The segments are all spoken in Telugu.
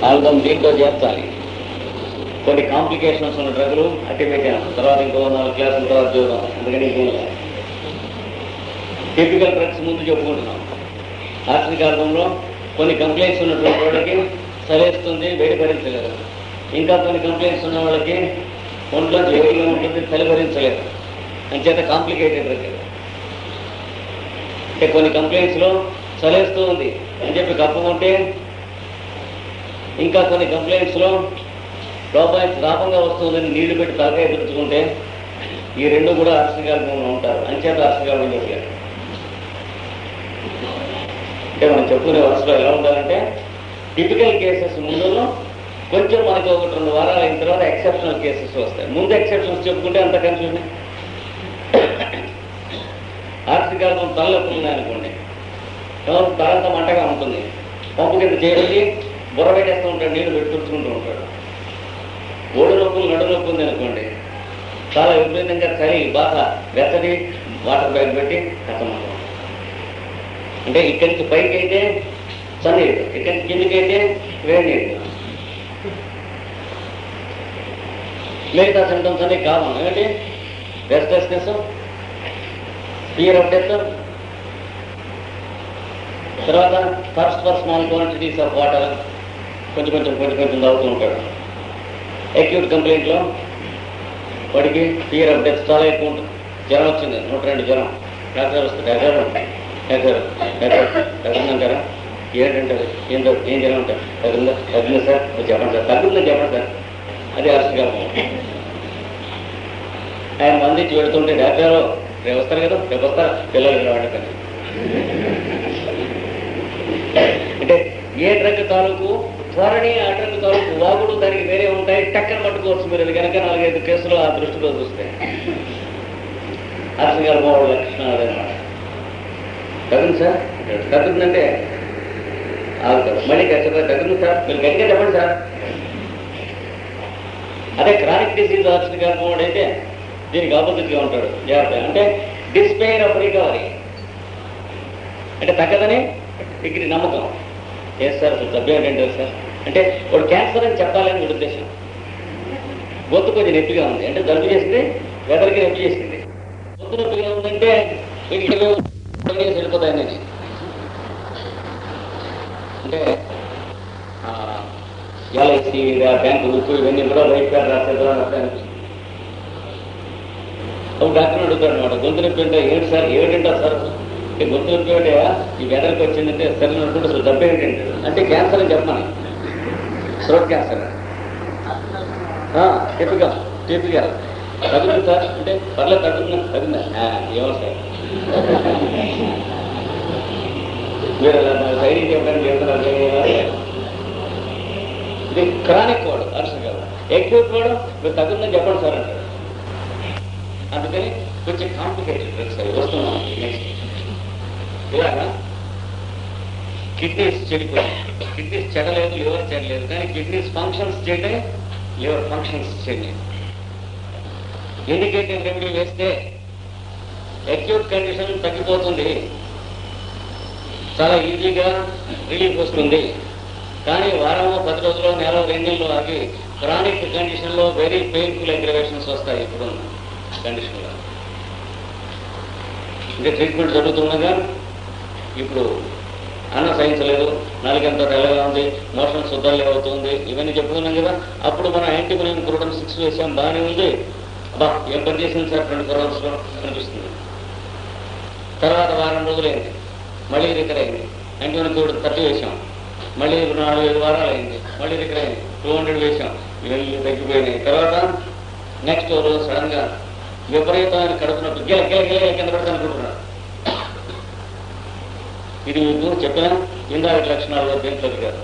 ఆల్బమ్ దీంట్లో చేర్చాలి. కొన్ని కాంప్లికేషన్స్ ఉన్న డ్రగ్లు అట్టి పెట్టాను, తర్వాత ఇంకో 4 క్లాసుల తర్వాత చూద్దాం. అందుకని టిపికల్ డ్రగ్స్ ముందు చెప్పుకుంటున్నాం. ఆర్సనిక్ ఆల్బంలో కొన్ని కంప్లైంట్స్ ఉన్నటువంటి వాళ్ళకి చలేస్తుంది, వేడి భరించలేరు. ఇంకా కొన్ని కంప్లైంట్స్ ఉన్న వాళ్ళకి ఒంట్లో వేడిగా ఉంటుంది, చలి భరించలేరు. అంచేత కాంప్లికేటెడ్ డ్రగ్. అంటే కొన్ని కంప్లైంట్స్లో చలేస్తూ ఉంది అని చెప్పి కప్పుకుంటే, ఇంకా కొన్ని కంప్లైంట్స్లో రాపంగా వస్తుందని నీళ్లు పెట్టి తలకాయ ఎదుర్చుకుంటే, ఈ రెండు కూడా ఆర్సనిక్ ఆల్బంలో ఉంటారు. అంచేత ఆర్సనిక్ ఆల్బం చేశారు. అంటే మనం చెప్పుకునే వరుసలో ఎలా ఉండాలంటే, టిపికల్ కేసెస్ ముందు కొంచెం మనకి 1-2 వారాలు అయిన తర్వాత ఎక్సెప్షనల్ కేసెస్ వస్తాయి. ముందు ఎక్సెప్షన్స్ చెప్పుకుంటే అంత కన్ఫ్యూజన్. ఆర్సనిక్ ఆల్బం తలనొప్పి ఉన్నాయనుకోండి, తలంతా మంటగా ఉంటుంది, పంపు కింద చేసి బుర్ర పెట్టేస్తూ ఉంటాడు, నీళ్లు పెట్టి తుడుచుకుంటూ ఉంటాడు. ఓడి నొప్పులు నడు నొప్పి ఉంది అనుకోండి, చాలా విపరీతంగా చలి బాగా వెచ్చటి వాటర్ బ్యాగ్ పెట్టి కట్టమంటాం. అంటే ఇక్కడి నుంచి పైకి అయితే చన్నీళ్ళు, ఇక్కడి నుంచి కిందికి అయితే వేడి నీళ్ళు. మిగతా సింటమ్స్ అన్నీ కామన్. ఏమిటి? రెస్ట్లెస్నెస్, ఫియర్ ఆఫ్ డెత్, తర్వాత thirst for small quantities of water, కొంచెం తాగుతూ ఉంటాడు. అక్యూట్ కంప్లైంట్లో వాడికి ఫియర్ ఆఫ్ డెత్ చాలా ఎక్కువ ఉంటుంది. జ్వరం వచ్చింది, 102 జ్వరం, డాక్టర్ వస్తుంది, డాక్టర్ తగ్గిందంటారా? ఏంటంటారు? ఏం జ్వరం ఉంటారు? తగ్గిందా సార్? చెప్పండి సార్. తగ్గుతుందని చెప్పండి సార్. అది ఆర్సనిక్ ఆల్బం. ఆయన మందించి పెడుతుంటే, డాక్టర్ రేపు వస్తారు కదా, రేపు వస్తారా? పిల్లలు వాడకని. అంటే ఏ డ్రగ్ తాలూకు త్వరని, ఆ డ్రగ్ తాలూకు వాగుడు దానికి వేరే ఉంటాయి. టక్కన పట్టుకోవచ్చు మీరు. అది కనుక 4-5 కేసులు ఆ దృష్టిలో చూస్తే ఆర్సనిక్ ఆల్బం లక్షణం అదనమాట. తగ్గుంది సార్, తగ్గుతుందంటే ఆగుతారు. మళ్ళీ ఖచ్చితంగా తగ్గుతుంది సార్, మీరు గట్టిగా చెప్పండి సార్. అదే క్రానిక్ డిసీజ్ ఆర్సనిక్ ఆల్బం అయితే దీనికి ఆపోజిట్గా ఉంటాడు. జాగ్రత్త. అంటే డిస్పైర్ ఆఫ్ రికవరీ, అంటే తగ్గదని ఇక్కడ నమ్మకం. ఎస్ సార్, జబ్బు ఏంటంటారు సార్ అంటే వాడు క్యాన్సర్ అని చెప్పాలని వీడి ఉద్దేశం. గొంతు కొంచెం నొప్పిగా ఉంది అంటే జబ్బు చేసింది, వెదర్కి నొప్పి చేసింది. గొంతు నొప్పిగా ఉందంటే వీడికి వెళ్ళిపోతాయని. అంటే ఎల్ఐసి, బ్యాంకు బుక్ ఇవన్నీ కూడా రైట్ పేరు రాసేదా అనిపిస్తుంది. అప్పుడు డాక్టర్ అడుగుతాడు అనమాట, గొంతు నొప్పి అంటే ఏంటి సార్, ఏమిటంటారు సార్? గొంతు నొప్పి అంటే ఈ వెదర్కి వచ్చిందంటే సరే అనుకుంటే అసలు జబ్బు ఏంటంటే అంటే క్యాన్సర్ అని చెప్పమని. థ్రోట్ క్యాన్సర్ టిపిగా తగ్గుతుంది సార్ అంటే పర్లేదు తగ్గిందా ఏమో సార్ మీరు సైడ్ చెప్పడానికి చెప్తున్నారు. ఇది క్రానిక్ వాడు ఆర్సనిక్ ఆల్బం. అక్యూట్ వాడు మీరు తగ్గుతుందని చెప్పండి సార్ అంటారు. అందుకని కొంచెం కాంప్లికేటెడ్ డ్రగ్స్ అవి వస్తున్నాం. నెక్స్ట్ ఇలాగా కిడ్నీస్ చెడిపోయాయి. కిడ్నీస్ చెడలేదు, లివర్ చెడలేదు, కానీ కిడ్నీస్ ఫంక్షన్స్ చేయటం, లివర్ ఫంక్షన్స్ చేయలేదు. ఇండికేటింగ్ రెమెడీ వేస్తే అక్యూట్ కండిషన్ తగ్గిపోతుంది, చాలా ఈజీగా రిలీఫ్ వస్తుంది. కానీ వారమో 10 రోజులు, నెల, 2 నెలలు ఆగి క్రానిక్ కండిషన్లో వెరీ పెయిన్ఫుల్ అగ్రవేషన్స్ వస్తాయి. ఇప్పుడున్న కండిషన్లో అంటే ట్రీట్మెంట్ జరుగుతుండగా ఇప్పుడు అన్న సహించలేదు, నాలుగంతా తెల్లగా ఉంది, మోషన్ శుద్ధంగా అవుతుంది, ఇవన్నీ చెప్పుకున్నాం కదా. అప్పుడు మనం యాంటీబయోటిక్ క్రూటన్ 6 వేసాం, బాగానే ఉంది. అబ్బా ఏం పని చేసింది సార్ 24 అవర్స్లో అనిపిస్తుంది. తర్వాత వారం రోజులైంది, మళ్ళీ రికర్ అయింది. యాంటీబయోటిక్ 30 వేసాం, మళ్ళీ 4-5 వారాలు అయింది, మళ్ళీ రికర్ అయింది. 200 వేసాం, ఇవన్నీ తగ్గిపోయినాయి. తర్వాత నెక్స్ట్ రోజు సడన్ గా విపరీతమైన కడుపునట్టు గిల కింద పెడతానుకుంటున్నాడు. ఇది మీకు చెప్పిన ఇందాక లక్షణాల్లో దేంట్లోకి కాదు.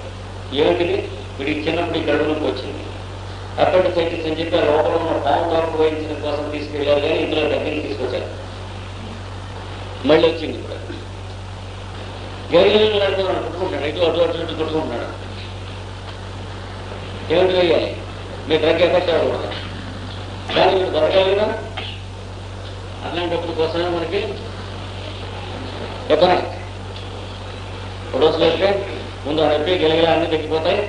ఏమిటిది? వీడికి చిన్నప్పుడు ఈ కడుపు నొప్పి వచ్చింది, అపెండిసైటిస్ అని చెప్పి లోపల ఉన్న పాము తాకు వహించడం కోసం తీసుకెళ్ళారు, కానీ ఇందులో దగ్గరికి తీసుకొచ్చారు. మళ్ళీ వచ్చింది ఇప్పుడు. గరిగిలు నడుపుతున్నాడు, కుట్టుకుంటున్నాడు, ఇటు అటు కుట్టుకుంటున్నాడు. ఏమిటి వేయాలి? మీ డ్రగ్ ఎఫెక్ట్ అవ్వకూడదు, కానీ మీరు బతకాలిగా. అట్లాంటప్పుడు కోసమే మనకి ఎకనామిక్ రోజులు వస్తే ముందు నొప్పి గిలగిల అన్నీ తగ్గిపోతాయి.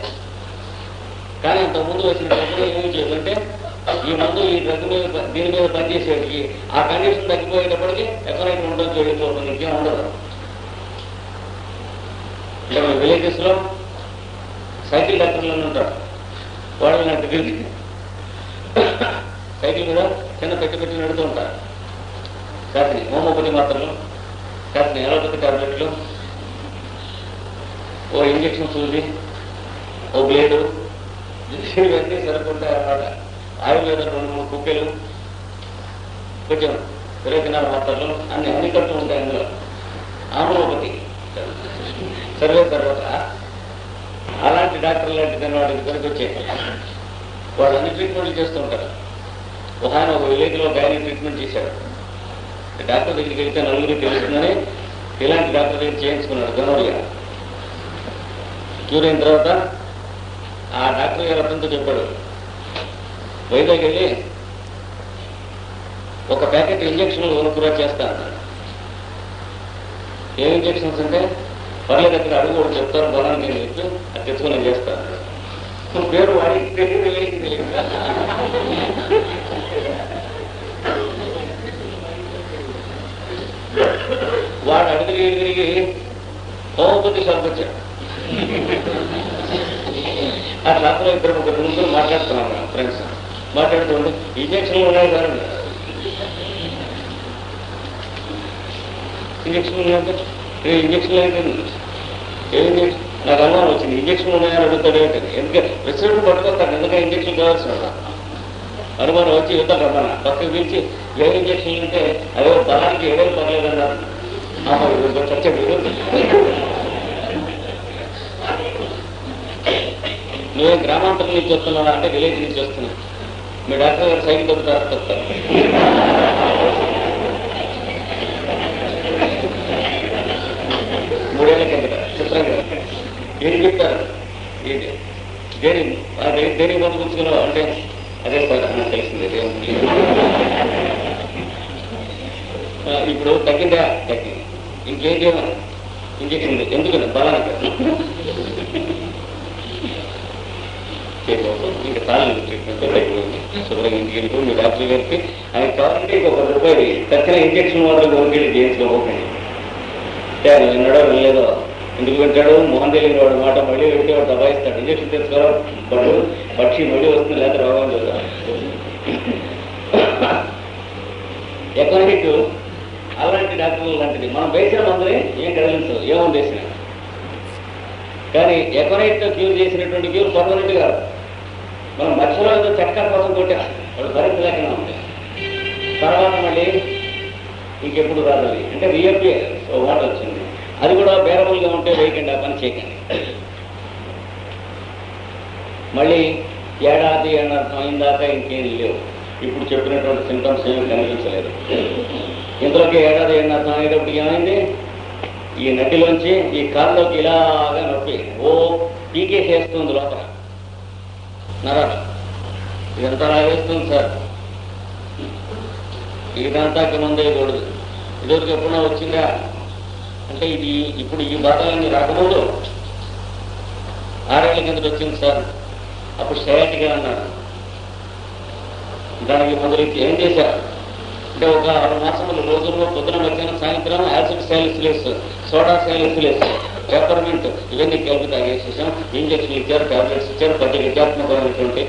కానీ అంతకుముందు వచ్చినప్పుడు ఏమి చేయాలంటే ఈ మందు ఈ డ్రగ్ మీద దీని మీద పనిచేసేటికి ఆ కండిషన్ తగ్గిపోయేటప్పటికి ఎకనైట్ ఉండదు, వెళ్ళిపోతుంది, ఇంకేం ఉండదు. అంటే మన విలేజెస్లో సైకిల్ డాక్టర్లు ఉంటారు. వాళ్ళు నాకు తిరిగి సైకిల్ మీద చిన్న పెట్టి నడుతూ ఉంటారు. కాస్త హోమియోపతి మాత్రలు, కాస్త ఎలోపతి టాబ్లెట్లు, ఓ ఇంజక్షన్ సూది, ఓ బ్లేడు, ఇవన్నీ సరిపోతాయి అన్నమాట. ఆయుర్వేద 2-3 కుక్కలు, కొంచెం 24 మాత్రలు అన్ని కట్టు ఉంటాయి అందులో. హోమియోపతి తర్వాత అలాంటి డాక్టర్ లాంటి వాడి దగ్గరికి వచ్చాయి. వాళ్ళు అన్ని ట్రీట్మెంట్లు చేస్తూ ఉంటారు. ఒక ఆయన ఒక విలేజ్లో గైనీ ట్రీట్మెంట్ చేశాడు. డాక్టర్ దగ్గరికి వెళ్తే నలుగురికి తెలుస్తుందని ఇలాంటి డాక్టర్ దగ్గర చేయించుకున్నాడు. గనోరియా క్యూర్ అయిన తర్వాత ఆ డాక్టర్ గారు అతనితో చెప్పాడు, వైజాగ్ వెళ్ళి ఒక ప్యాకెట్ ఇంజక్షన్లు కొనుక్కురా చేస్తా అన్నాడు. ఏ ఇంజక్షన్స్ అంటే పర్లేదు అక్కడ అడుగు కూడా చెప్తారు, బలాన్ని నేను చెప్పి అది తెచ్చుకుని నేను చేస్తాను. పేరు వాడికి తెలియదు. వాడు అడిగిరిగి హోమియోపతి షాప్ వచ్చాడు. ఆ షాప్లో 2-3 నిమిషాలు మాట్లాడుతున్నాను ఫ్రెండ్స్. మాట్లాడుతుంటే ఇంజక్షన్లు ఉన్నాయి సార్, ఇంజక్షన్లు ఉన్నాయంటే ఇంజక్షన్లు అయితే ఏమి నాకు అనుమానం వచ్చింది. ఇంజక్షన్ ఉన్నాయని అడుగుతాడు ఏంటంటే, ఎందుకంటే ప్రెసిడెంట్ పట్టుకొస్తాను, ఎందుకంటే ఇంజక్షన్ కావాల్సిన అనుమానం వచ్చి యుద్ధాలు రమ్మన్నా పక్కకి పిలిచి ఏ ఇంజక్షన్ అంటే అదే బలానికి ఏడేళ్ళు పర్లేదన్నారు. చచ్చే నువ్వే గ్రామాంతరం నుంచి వస్తున్నావా అంటే విలేజ్ నుంచి వస్తున్నా. మీ డాక్టర్ గారు సైకిల్ దొరుకుతారు చెప్తారు. మూడేళ్ల కిందట చిత్రంగా ఏం చెప్తారు, దేనికి మందు పుచ్చుకున్నావు అంటే అదే సార్ నాకు తెలిసింది. ఇప్పుడు తగ్గిందా? తగ్గింది. ఇంకేం చేయమని ఇంజక్షన్ ఎందుకని బలానికి ఇంకా చాలు ట్రీట్మెంట్ తగ్గిపోయింది. శుభ్రంగా ఇంటికి వెళ్ళిపోయి మీ డాక్టర్ గారికి ఆయన కావాలంటే ఇంకొక రూపాయలు తక్షణ ఇంజక్షన్ వాళ్ళు ఓన్కెళ్ళి చేయించుకోకండి. ఆయన విన్నాడో వెళ్ళలేదో, ఎందుకు పెట్టాడు మోహన్ తెలియని వాడు మాట మళ్ళీ పెట్టి వాడు దబాయిస్తాడు. ఇంజక్షన్ తెచ్చుకోవడం బడు పక్షి మళ్ళీ వస్తుంది, లేదా రోగం చూద్దాం. ఎకనామిక్ అలాంటి డాక్టర్లు లాంటిది మనం వేసిన మందుని ఏం కదిలించదు, ఏమని వేసిన. కానీ ఎకనైట్ క్యూర్ చేసినటువంటి క్యూర్ పర్మనెంట్ కాదు. మనం మధ్యలో ఏదో చక్కర కోసం కొట్టాం, వాడు భరించలేకుండా ఉంది. తర్వాత మళ్ళీ ఇంకెప్పుడు రాదు అది. అంటే విఎఫ్ఏ వాటర్ వచ్చింది, అది కూడా బేరబుల్గా ఉంటే వేయకండి, ఆ పని చేయకండి. మళ్ళీ ఏడాది అర్థం అయిందాక ఇంకేం లేవు. ఇప్పుడు చెప్పినటువంటి సింటమ్స్ ఏమి కనిపించలేదు. ఇందులోకి ఏడాది అర్థం అయ్యేటప్పుడు ఏమైంది, ఈ నడ్డిలోంచి ఈ కాళ్ళలోకి ఇలాగా నొప్పి ఓ పీకేసేస్తుంది లోపల నరాలు. ఇదంతా లాగేస్తుంది సార్, ఇదంతా ముందే కూడదు. ఇదివరకు ఎప్పుడన్నా వచ్చిందా అంటే ఇది ఇప్పుడు ఈ బాధలన్నీ రాకముందు 6 ఏళ్ల కిందట వచ్చింది సార్. అప్పుడు సయాటిగా అన్నారు. దానికి మొదలు ఏం చేశారు అంటే ఒక 6 మాసముల రోజుల్లో పొద్దున మధ్యాహ్నం సాయంత్రం యాసిడ్ సాలిసిలేస్, సోడా సాలిసిలేస్, పెప్పర్మెంట్ ఇవన్నీ కలిపి తాగేసేసాం. ఇంజక్షన్ ఇచ్చారు, టాబ్లెట్స్ ఇచ్చారు, ప్రతి విద్యాత్మకమైనటువంటి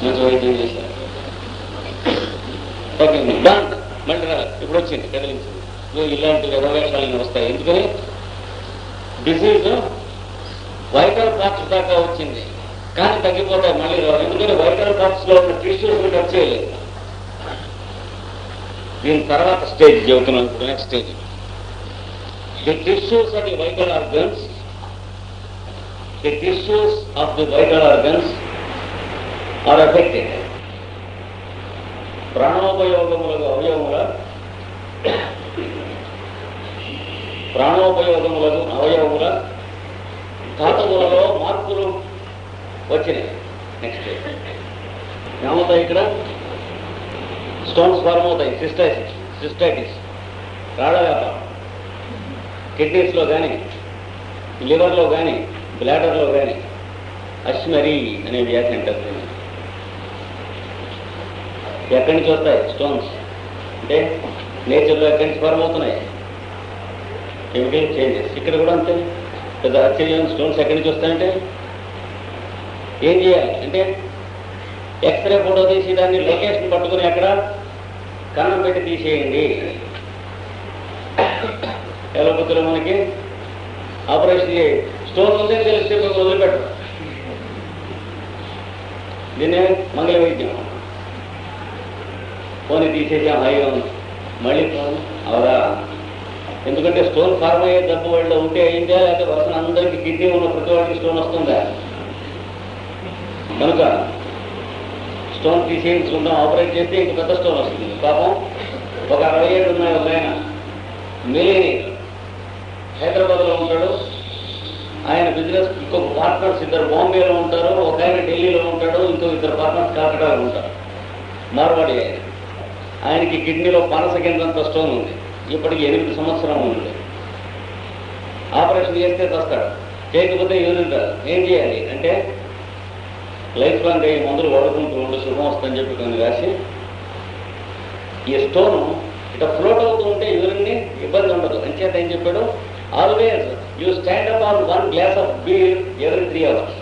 మంచి వైద్యం చేశారు. మళ్ళీ ఇప్పుడు వచ్చింది కదిలించింది. ఇలాంటి వ్యవవేషాలు వస్తాయి. ఎందుకని డిసీజ్ వైటల్ పార్ట్స్ దాకా వచ్చింది, కానీ తగ్గిపోతాయి మళ్ళీ రావు. ఎందుకని వైటల్ పార్ట్స్ లో ఉన్న టిష్యూస్ టచ్ చేయలేదు. దీని తర్వాత స్టేజ్ చెబుతున్నాం. ఇప్పుడు next stage, the tissues of the vital organs, the tissues of the vital organs are affected. ప్రాణోపయోగములకు అవయవముల ధాతువులలో మార్పులు వచ్చినాయి. నెక్స్ట్ ఏమవుతాయి, ఇక్కడ స్టోన్స్ ఫార్మ్ అవుతాయి, సిస్టైటిస్, రాళ్ళ వ్యాపారం, కిడ్నీస్లో కానీ, లివర్లో కానీ, బ్లాడర్లో కానీ అష్మరీ అనే వ్యాధి అంటారు. ఎక్కడి నుంచి వస్తాయి స్టోన్స్ అంటే నేచర్లో ఎక్కడి నుంచి ఫార్మ్ అవుతున్నాయి, కెమికల్ చేంజెస్. ఇక్కడ కూడా అంతే, పెద్ద ఆశ్చర్యం. స్టోన్స్ ఎక్కడి నుంచి వస్తాయంటే ఏం చేయాలి అంటే ఎక్స్రే ఫోటో తీసి దాన్ని లొకేషన్ పట్టుకుని అక్కడ కన్నం పెట్టి తీసేయండి. ఎలబుద్దులో మనకి ఆపరేషన్ స్టోన్ ఉందని తెలిస్తే మేము వదిలిపెట్టరు. దీన్నే మంగళ వైద్యం. పోనీ తీసేసాం, హాయిగా ఉంది, మళ్ళీ అవదా. ఎందుకంటే స్టోన్ ఫార్మ్ అయ్యే డబ్బు వాళ్ళు ఉంటే అయిందా, లేకపోతే వరుస అందరికీ కిడ్నీ ఉన్న ప్రతి వాడికి స్టోన్ వస్తుందా? కనుక స్టోన్ తీసేయించుకుందాం, ఆపరేట్ చేస్తే ఇంక పెద్ద స్టోన్ వస్తుంది. పాపం ఒక 60 ఏళ్ళు ఉన్నాయి ఒక ఆయన, మిలియనీర్, హైదరాబాద్లో ఉంటాడు. ఆయన బిజినెస్ ఇంకొక పార్ట్నర్స్ 2 బాంబేలో ఉంటారు, ఒక ఆయన ఢిల్లీలో ఉంటాడు, ఇంకో 2 పార్ట్నర్స్ కాకటాలో ఉంటారు. మార్వాడి ఆయన. ఆయనకి కిడ్నీలో పనస కిందంత స్టోన్ ఉంది. ఇప్పటికి 8 సంవత్సరం ఉంది. ఆపరేషన్ చేస్తే వస్తాడు, చేయకపోతే యూరిన్ రాదు. ఏం చేయాలి అంటే లైఫ్ లాంగ్ అయ్యి మందులు వాడుకుంటూ ఉండి శుభం వస్తుందని చెప్పి కొన్ని రాసి, ఈ స్టోన్ ఇట్లా ఫ్లోట్ అవుతూ ఉంటే యూరిన్ని ఇబ్బంది ఉండదు. అంచేత ఏం చెప్పాడు, always you stand up on 1 glass of beer every 3 hours.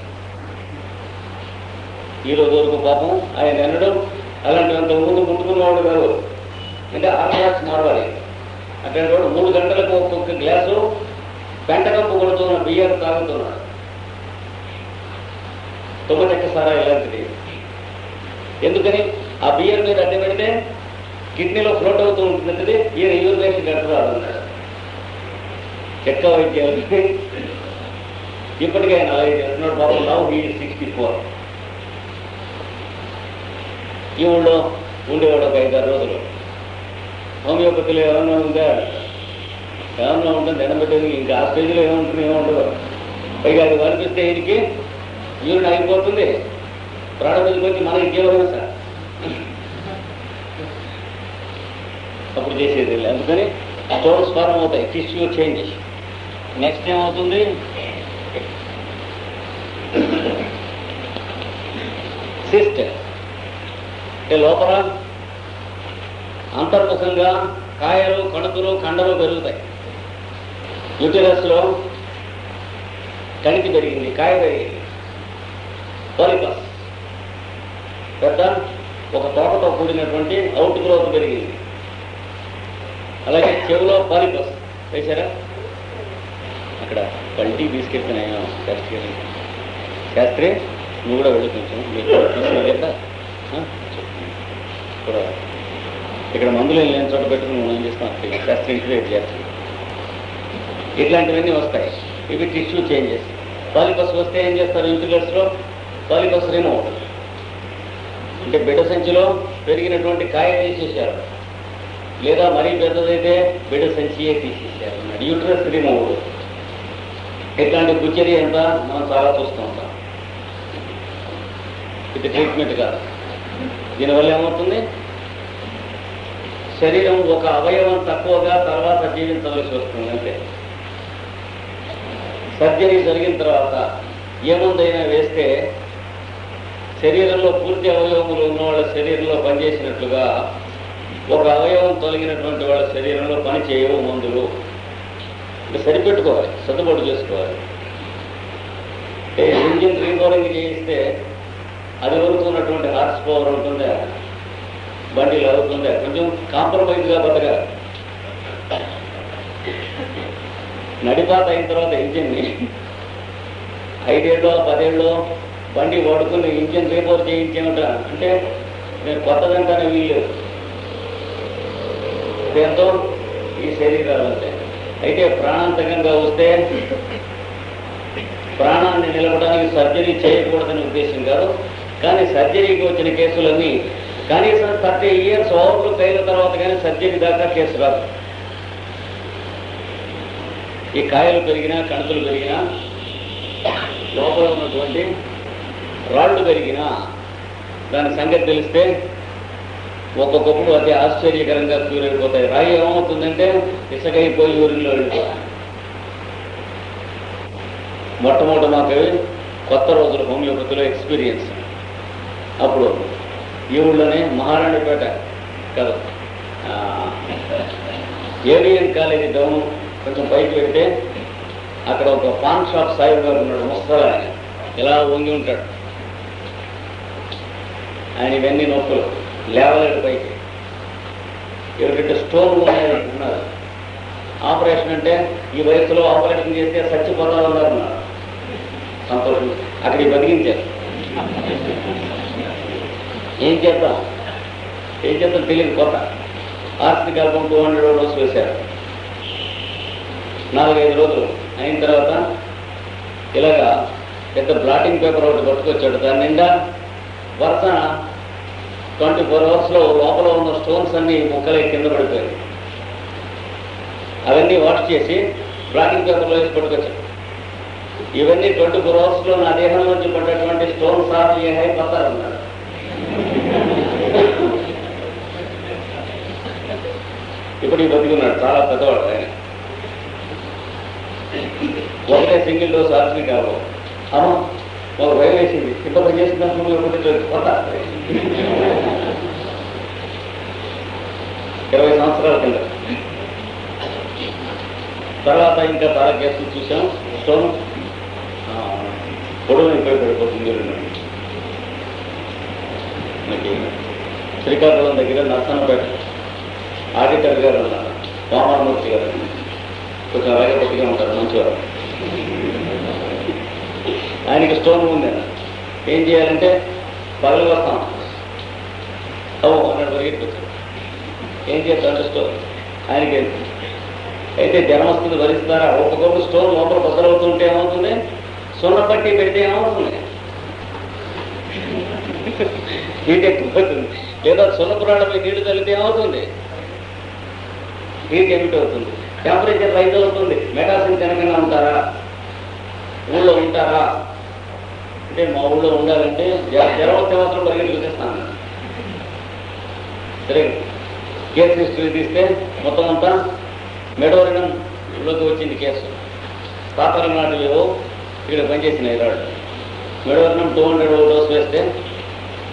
ఈ రోజు వరకు పాపం ఆయన ఎన్నడూ అలాంటివంత ముందు ముట్టుకున్నవాడు కాదు. అంటే ఆర్థడాక్స్ మార్వాలి. అట్లాంటి వాడు 3 గంటలకు ఒక్కొక్క గ్లాసు పెంటకప్పు కొడుతున్న బియ్యం తాగుతున్నాడు. తుమ్మచెక్క సారా ఇలాంటిది. ఎందుకని ఆ బియ్యం మీద అడ్డు పెడితే కిడ్నీలో ఫ్లోట్ అవుతూ ఉంటున్నది. ఈయన యూరినేషన్ కట్టరాదు అన్నాడు. చెక్క వైద్యాలు ఇప్పటికే ఆయన అలాగే చేస్తున్నాడు. బాబు నౌ హీ 64. ఈ ఊళ్ళో ఉండేవాడు ఒక 5-6 రోజులు. హోమియోపతిలో ఏమన్నా ఉందా, ఏమన్నా ఉంటుంది ఎండబెట్టేది. ఇంకా ఆ స్టేజ్లో ఏముంటుంది, ఏముండదు. పైగా అది కనిపిస్తే ఈయనకి యూరిన్ అయిపోతుంది, ప్రాణం వెళ్ళిపోయి మనకి కేవలం సార్ అప్పుడు చేసేది. అందుకని స్టోన్స్ ఫార్మ్ అవుతాయి, టిష్యూ చేంజెస్. నెక్స్ట్ ఏమవుతుంది, సిస్ట్ అంటే లోపల అంతర్ముఖంగా కాయలు, కణుకులు, కండలు పెరుగుతాయి. యూటరస్లో కణితి పెరిగింది, కాయ పెరిగింది, పాలిపస్ పెద్ద ఒక తోటతో కూడినటువంటి అవుట్ గ్రోత్ పెరిగింది. అలాగే చెవులో పాలిపస్ వేశారా, అక్కడ కల్టీ తీసుకెళ్తున్నాయో శాస్త్రి, నువ్వు కూడా వెళ్ళి కొంచెం మీరు తీసుకెళ్ళా కూడా ఇక్కడ మందులు లేని చోట పెట్టుకుని మనం ఏం చేస్తాం, శాస్త్రి ఇంటిగ్రేట్ చేస్తాం. ఇట్లాంటివన్నీ వస్తాయి. ఇవి టిష్యూ చేంజెస్. పాలిపస్ వస్తే ఏం చేస్తారు, యూటిలర్స్లో పాలిపస్ రిమూవ్ అంటే బిడ్డ సంచిలో పెరిగినటువంటి కాయ తీసేశారు, లేదా మరీ పెద్దదైతే బిడ్డ సంచియే తీసేశారు. Uterus remove. ఇట్లాంటి బుచ్చరీ అంతా మనం చాలా చూస్తూ ఉంటాం. ఇది ట్రీట్మెంట్ కాదు. దీనివల్ల ఏమవుతుంది, శరీరం ఒక అవయవం తక్కువగా తర్వాత జీవించవలసి వస్తుంది. అంటే సర్జరీ జరిగిన తర్వాత ఏముందైనా వేస్తే శరీరంలో పూర్తి అవయవములు ఉన్న వాళ్ళ శరీరంలో పనిచేసినట్లుగా ఒక అవయవం తొలగినటువంటి వాళ్ళ శరీరంలో పని చేయవు మందులు. ఇంకా సరిపెట్టుకోవాలి, సర్దుబాటు చేసుకోవాలి. ఇంజిన్ రీబోరింగ్ చేయిస్తే అది వరకు ఉన్నటువంటి హార్స్ పవర్ ఉంటుందా, బండిలు అవుతుందా, కొంచెం కాంప్రమైజ్గా బతకాలి. నడిపాత అయిన తర్వాత ఇంజిన్ని 5 ఏళ్ళో 10 ఏళ్ళో బండి వాడుకుని ఇంజిన్ రీబోర్ చేయించేమిట అంటే నేను కొత్తదంటానే వీల్లేదు. దీంతో ఈ శరీరాలు ఉంటాయి. అయితే ప్రాణాంతకంగా వస్తే ప్రాణాన్ని నిలపడానికి సర్జరీ చేయకూడదని ఉద్దేశం కాదు. కానీ సర్జరీకి వచ్చిన కేసులన్నీ కనీసం 30 years ఓవర్లుక్ అయిన తర్వాత కానీ సర్జరీ దాకా కేసు రాదు. ఈ కాయలు పెరిగినా, కణుతులు పెరిగినా, లోపల ఉన్నటువంటి రాళ్ళు పెరిగినా దాని సంగతి తెలిస్తే ఒక్కొక్కప్పుడు అతి ఆశ్చర్యకరంగా క్యూర్ అయిపోతాయి. రాయి ఏమవుతుందంటే ఇసుకైపోయి ఊరిలో వెళ్ళిపోతాయి. మొట్టమొదటి మాకు కొత్త రోజులు హోమియోపతిలో ఎక్స్పీరియన్స్. అప్పుడు ఈ ఊళ్ళోనే మహారాణిపేట కాదు, ఏవిఎన్ కాలేజీ డౌన్ కొంచెం పైకి వెళ్తే అక్కడ ఒక పాన్ షాప్ సాయి గారు ఉన్నాడు. ముస్తారా ఆయన ఇలా వంగి ఉంటాడు. ఆయన ఇవన్నీ నొప్పులు లేవలేడు పైకి. ఎవరికంటే స్టోన్ ఉన్నారు. ఆపరేషన్ అంటే ఈ వయసులో ఆపరేషన్ చేస్తే చచ్చిపోతామన్నారు. సంతోషం. అక్కడికి బతికించారు. ఏం చేద్దాం తెలియదు. కొత్త ఆస్తి గర్భం 200 డోస్ వేశారు. 4-5 రోజులు అయిన తర్వాత ఇలాగా పెద్ద బ్లాటింగ్ పేపర్ ఒకటి పట్టుకొచ్చాడు. దాని నిండా వరుస 24 అవర్స్లో లోపల ఉన్న స్టోన్స్ అన్ని ముక్కలై కింద పడిపోయాయి. అవన్నీ వాష్ చేసి బ్లాటింగ్ పేపర్లో వేసి పట్టుకొచ్చాడు. ఇవన్నీ 24 అవర్స్లో నా దేహం నుంచి పడ్డటువంటి స్టోన్స్ ఆఫ్ ఏ హై పడతారన్నాడు. ఇప్పుడు ఈ బతికున్నాడు. చాలా పెద్దవాడు ఆయన. ఒకటే సింగిల్ డోస్ ఆర్సీ కావు. అమ్మ ఒక భయం వేసింది. ఇంత పని చేసినప్పుడు కొత్త 20 సంవత్సరాల కింద. తర్వాత ఇంకా చాలా కేసులు చూసాం. స్టోన్ పొడవు అయిపోయి పడిపోతుంది. మనకి శ్రీకాకుళం దగ్గర నర్సన్నపేట ఆడిటర్ గారు ఉన్నారు, వామనమూర్తి గారు. కొంచెం అలాగే పొట్టిగా ఉంటారు, మంచివారు. ఆయనకి స్టోన్ ఉంది. ఏం చేయాలంటే పగలు వస్తాం అన్నాడు. పరిగెట్టుకొచ్చాడు. ఏం చేస్తాడంటే స్టోన్ ఆయనకి అయితే జనం వస్తుంది, భరిస్తారా? ఒక్కొక్క స్టోన్ లోపల బద్దలవుతుంటే ఏమవుతుంది? సున్న పట్టి పెడితే ఏమవుతుంది? హీట్ ఎక్కువవుతుంది. లేదా సున్నపురాడపై నీళ్లు తల్లితే ఏమవుతుంది? హీట్ ఎమిట్ అవుతుంది, టెంపరేచర్ రైజ్ అవుతుంది. మెటాసిన్ తినకుండా ఉంటారా? ఊళ్ళో ఉంటారా అంటే మా ఊళ్ళో ఉండాలంటే జ్వరం వస్తే మాత్రం పరిగెత్తి చూసేస్తాను. సరే, కేసు హిస్టరీ తీస్తే మొత్తం అంతా మెడోరినంలోకి వచ్చింది కేసు. పాతరం నాటిలో ఇక్కడ పనిచేసిన ఇరాడు. మెడోరినం 200 డోస్ వేస్తే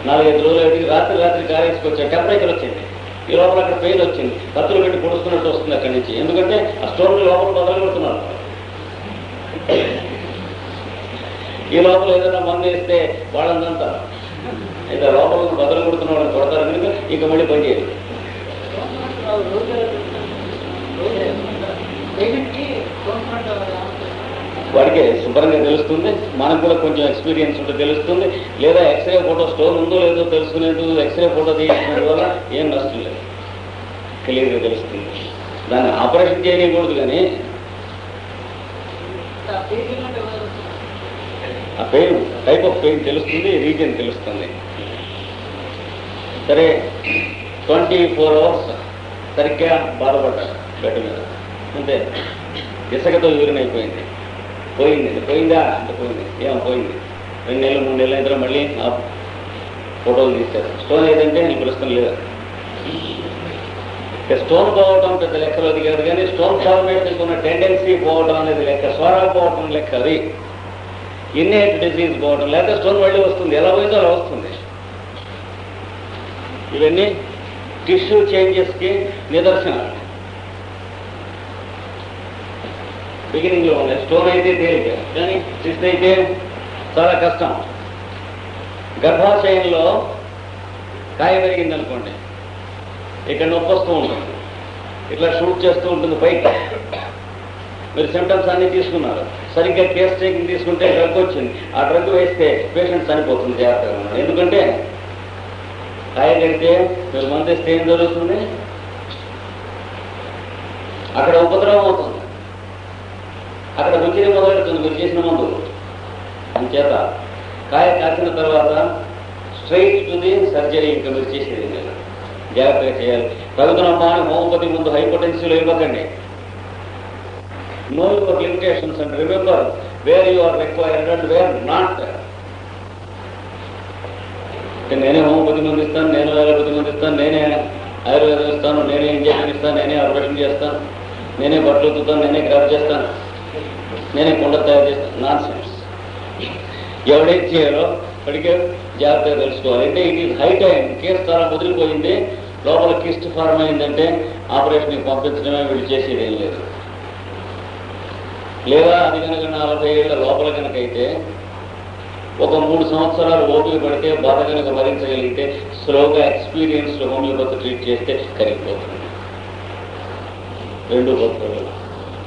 4-5 రోజులు అయితే రాత్రి కారేసుకొచ్చాడు. టెంపరేచర్ వచ్చింది. ఈ లోపల అక్కడ పెయిన్ వచ్చింది. కత్తులు పెట్టి పొడుస్తున్నట్టు వస్తుంది అక్కడి నుంచి. ఎందుకంటే ఆ స్టోన్ లోపల బదులు కొడుతున్నారు. ఈ లోపల ఏదైనా మందు వేస్తే వాళ్ళంతా అయితే లోపల బదులు కొడుతున్న వాళ్ళని కొడతారు కనుక ఇక మళ్ళీ పని చేయాలి. వాడికే శుభ్రంగా తెలుస్తుంది. మనకు కూడా కొంచెం ఎక్స్పీరియన్స్ ఉంటే తెలుస్తుంది. లేదా ఎక్స్రే ఫోటో స్టోన్ ఉందో లేదో తెలుసుకునేందుకు ఎక్స్రే ఫోటో తీయించడం వల్ల ఏం నష్టం లేదు, క్లియర్గా తెలుస్తుంది. దాన్ని ఆపరేషన్ చేయకూడదు. కానీ ఆ పెయిన్, టైప్ ఆఫ్ పెయిన్ తెలుస్తుంది, రీజన్ తెలుస్తుంది. సరే, 24 అవర్స్ సరిగ్గా బాధపడ్డాడు బెడ్ మీద. అంతే, ఇసుకతో యూరిన్ అయిపోయింది. పోయిందా అంటే పోయింది. ఏమో పోయింది. 2 నెలలు 3 నెలలు అయితే మళ్ళీ ఆ ఫోటోలు తీశారు. స్టోన్ ఏదంటే నేను ప్రస్తుతం లేదు. స్టోన్ పోవటం పెద్ద లెక్కలో దిగారు. కానీ స్టోన్ ఫార్మేషన్కి ఉన్న టెండెన్సీ పోవటం అనేది లెక్క, స్వరా పోవటం లెక్క. అది ఇన్నేట్ డిసీజ్ పోవటం, లేకపోతే స్టోన్ మళ్ళీ వస్తుంది. ఎలా పోయిందో అలా వస్తుంది. ఇవన్నీ టిష్యూ చేంజెస్కి నిదర్శనాలు. బిగినింగ్లో ఉన్నాయి. స్టోన్ అయితే తేలిక, కానీ సిస్ట్ అయితే చాలా కష్టం. గర్భాశయంలో కాయ పెరిగిందనుకోండి, ఇక్కడ నొప్పి వస్తూ ఉంటుంది, ఇట్లా షూట్ చేస్తూ ఉంటుంది పైకి. మీరు సిమ్టమ్స్ అన్నీ తీసుకున్నారు. సరిగ్గా కేస్ టేకింగ్ తీసుకుంటే డ్రగ్ వచ్చింది. ఆ డ్రగ్ వేస్తే పేషెంట్ చనిపోతుంది. జాగ్రత్తగా ఉన్నారు. ఎందుకంటే కాయ కడితే మీరు మందు ఇస్తే ఏం జరుగుతుంది? అక్కడ ఉపద్రవం అవుతుంది, అక్కడ రుచిని మొదలెడుతుంది మీరు చేసిన మందు. అందుచేత కాయ కాసిన తర్వాత స్ట్రైట్ టు ది సర్జరీ. ఇంకా మీరు చేసేది లేదు, జాగ్రత్తగా చేయాలి. తగుదనమ్మా అని హోమియోపతి ముందు హైపోటెన్సివ్లో ఇవ్వకండి. Know your limitations and remember where you are required and where not. నేనే హోమియోపతి మంది ఇస్తాను, నేను అలోపతి మంది ఇస్తాను, నేనే ఆయుర్వేదం ఇస్తాను, నేనే ఇంజక్షన్ ఇస్తాను, నేనే ఆపరేషన్ చేస్తాను, నేనే బట్టలు ఉతుకుతాను, నేనే గ్రాఫ్ చేస్తాను, నేనే కుండ తయారు చేస్తాను. Non sense. ఎవడేం చేయాలో అడిగే జాగ్రత్తగా తెలుసుకోవాలి. అంటే it is high time. Case చాలా ముదిరిపోయింది, లోపల కిస్ట్ ఫార్మ్ అయిందంటే ఆపరేషన్కి పంపించడమే, వీళ్ళు చేసేది ఏం లేదు. లేదా అది కనుక 40 ఏళ్ళ లోపల కనుక అయితే ఒక 3 సంవత్సరాలు ఓపిక పడితే, బాధ కనుక భరించగలిగితే, స్లోగా ఎక్స్పీరియన్స్లో హోమియోపతి ట్రీట్ చేస్తే కరిగిపోతుంది. రెండో పద్ధతులు.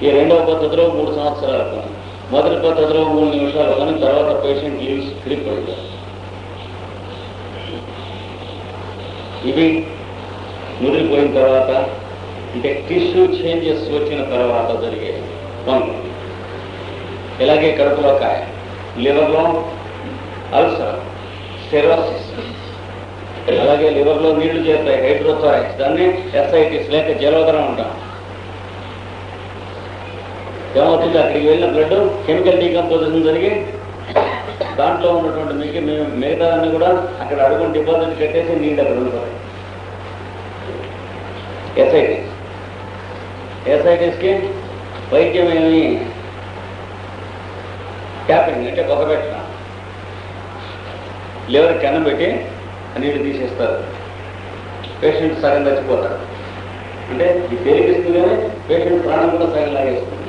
ఈ రెండవ పద్ధతిలో 3 సంవత్సరాలు పని, మొదటి పద్ధతిలో 3 నిమిషాలు కానీ, తర్వాత పేషెంట్ లీవ్స్ క్రిడిపోయింది. ఇవి ముదిరిపోయిన తర్వాత, అంటే టిష్యూ చేంజెస్ వచ్చిన తర్వాత జరిగే పనులు. ఇలాగే కడుపులో కాయ, లివర్లో అల్సర్, సిరోసిస్, అలాగే లివర్లో నీళ్లు చేస్తాయి, హైడ్రోథారాక్స్, దాన్ని ఎస్ఐటిస్ లేక జలోదరం అంటాం. ఏమవుతుంది, అక్కడికి వెళ్ళిన బ్లడ్ కెమికల్ డీకంపోజిషన్ జరిగి దాంట్లో ఉన్నటువంటి మిగతాన్ని కూడా అక్కడ అడుగుని డిపాజిట్ కట్టేసి నీళ్ళు అక్కడ ఉంటాయి. ఎస్ఐటిస్కి వైద్యం ఏమి ట్యాపింగ్ అంటే పొగబెట్టడం, లివర్ కన్నం పెట్టి నీళ్ళు తీసేస్తారు, పేషెంట్ సగం చచ్చిపోతారు. అంటే ఇది తెలిపిస్తుంది కానీ పేషెంట్ ప్రాణం కూడా సగం లాగేస్తుంది.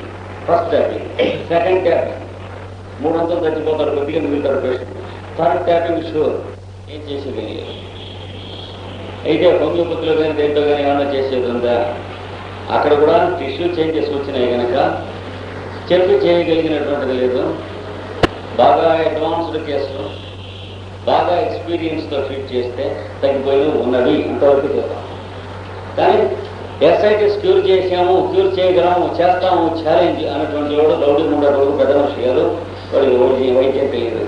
First tapping. సెకండ్ ట్యాపింగ్ 300 చచ్చిపోతారు, కొద్దిగా మిగులుతారు పేషెంట్. థర్డ్ ట్యాపింగ్ షూర్ ఏం చేసేది. అయితే హోమియోపతిలో కానీ దేంట్లో కానీ ఏమన్నా చేసేది ఉందా? అక్కడ కూడా టిష్యూ చేంజెస్ వచ్చినాయి కనుక చెప్పి చేయగలిగినటువంటిది లేదు. బాగా అడ్వాన్స్డ్ కేసులు, బాగా ఎక్స్పీరియన్స్తో ట్రీట్ చేస్తే తగ్గిపోయి ఉన్నవి అంతవరకు చేస్తాం. కానీ ఎస్ఐటిస్ క్యూర్ చేసాము, క్యూర్ చేయగలము, చేస్తాము, ఛాలెంజ్ అన్నటువంటి వాడు రౌడీ ఉండడు, పెద్ద మనిషి గారు, వాడికి వైద్యం తెలియదు,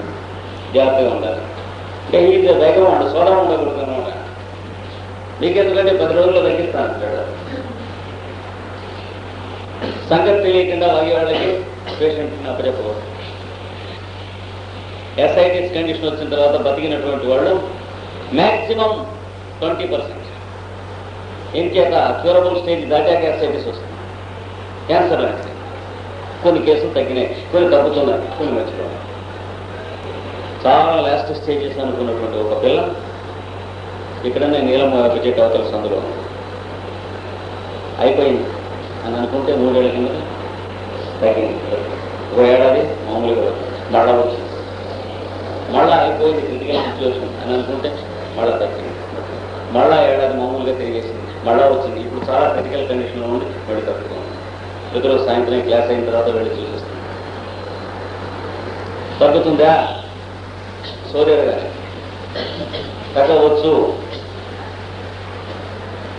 జాగ్రత్తగా ఉండాలి. అంటే ఇది దగ్గర ఉండాలి, సోడా ఉండకూడదు అనమాట. మీకెందుకంటే 10 రోజుల్లో తగ్గిస్తాను అంటాడు. సంగతి తెలియకుండా వాగే వాళ్ళకి పేషెంట్ని అప్పచెప్పకూడదు. ఎస్ఐటిస్ కండిషన్ వచ్చిన తర్వాత బతికినటువంటి వాళ్ళు మ్యాక్సిమం 20%. ఇంకేత క్యూరబుల్ స్టేజ్ దాటాక ఎస్ఐటిస్ వస్తుంది. క్యాన్సర్ అనేది కొన్ని కేసులు తగ్గినాయి, కొన్ని తగ్గుతున్నాయి, కొన్ని మర్చిపోయి. చాలా లాస్ట్ స్టేజెస్ అనుకున్నటువంటి ఒక పిల్ల ఇక్కడనే నీలం విజయ్ అవతల సందులో అయిపోయింది అని అనుకుంటే 3 ఏళ్ల కింద తగ్గింది. 1 ఏడాది మామూలుగా మళ్ళా వచ్చింది, మళ్ళా అయిపోయింది క్రిటికల్ సిచ్యువేషన్ అని అనుకుంటే మళ్ళా తగ్గింది, మళ్ళా ఏడాది మామూలుగా తిరిగేసింది, మళ్ళా వచ్చింది. ఇప్పుడు చాలా క్రిటికల్ కండిషన్లో ఉండి వెళ్ళి తగ్గుతుంది. ప్రతిరోజు సాయంత్రం క్లాస్ అయిన తర్వాత వెళ్ళి చూసేస్తుంది. తగ్గుతుందా? సోదరుగా తగ్గవచ్చు.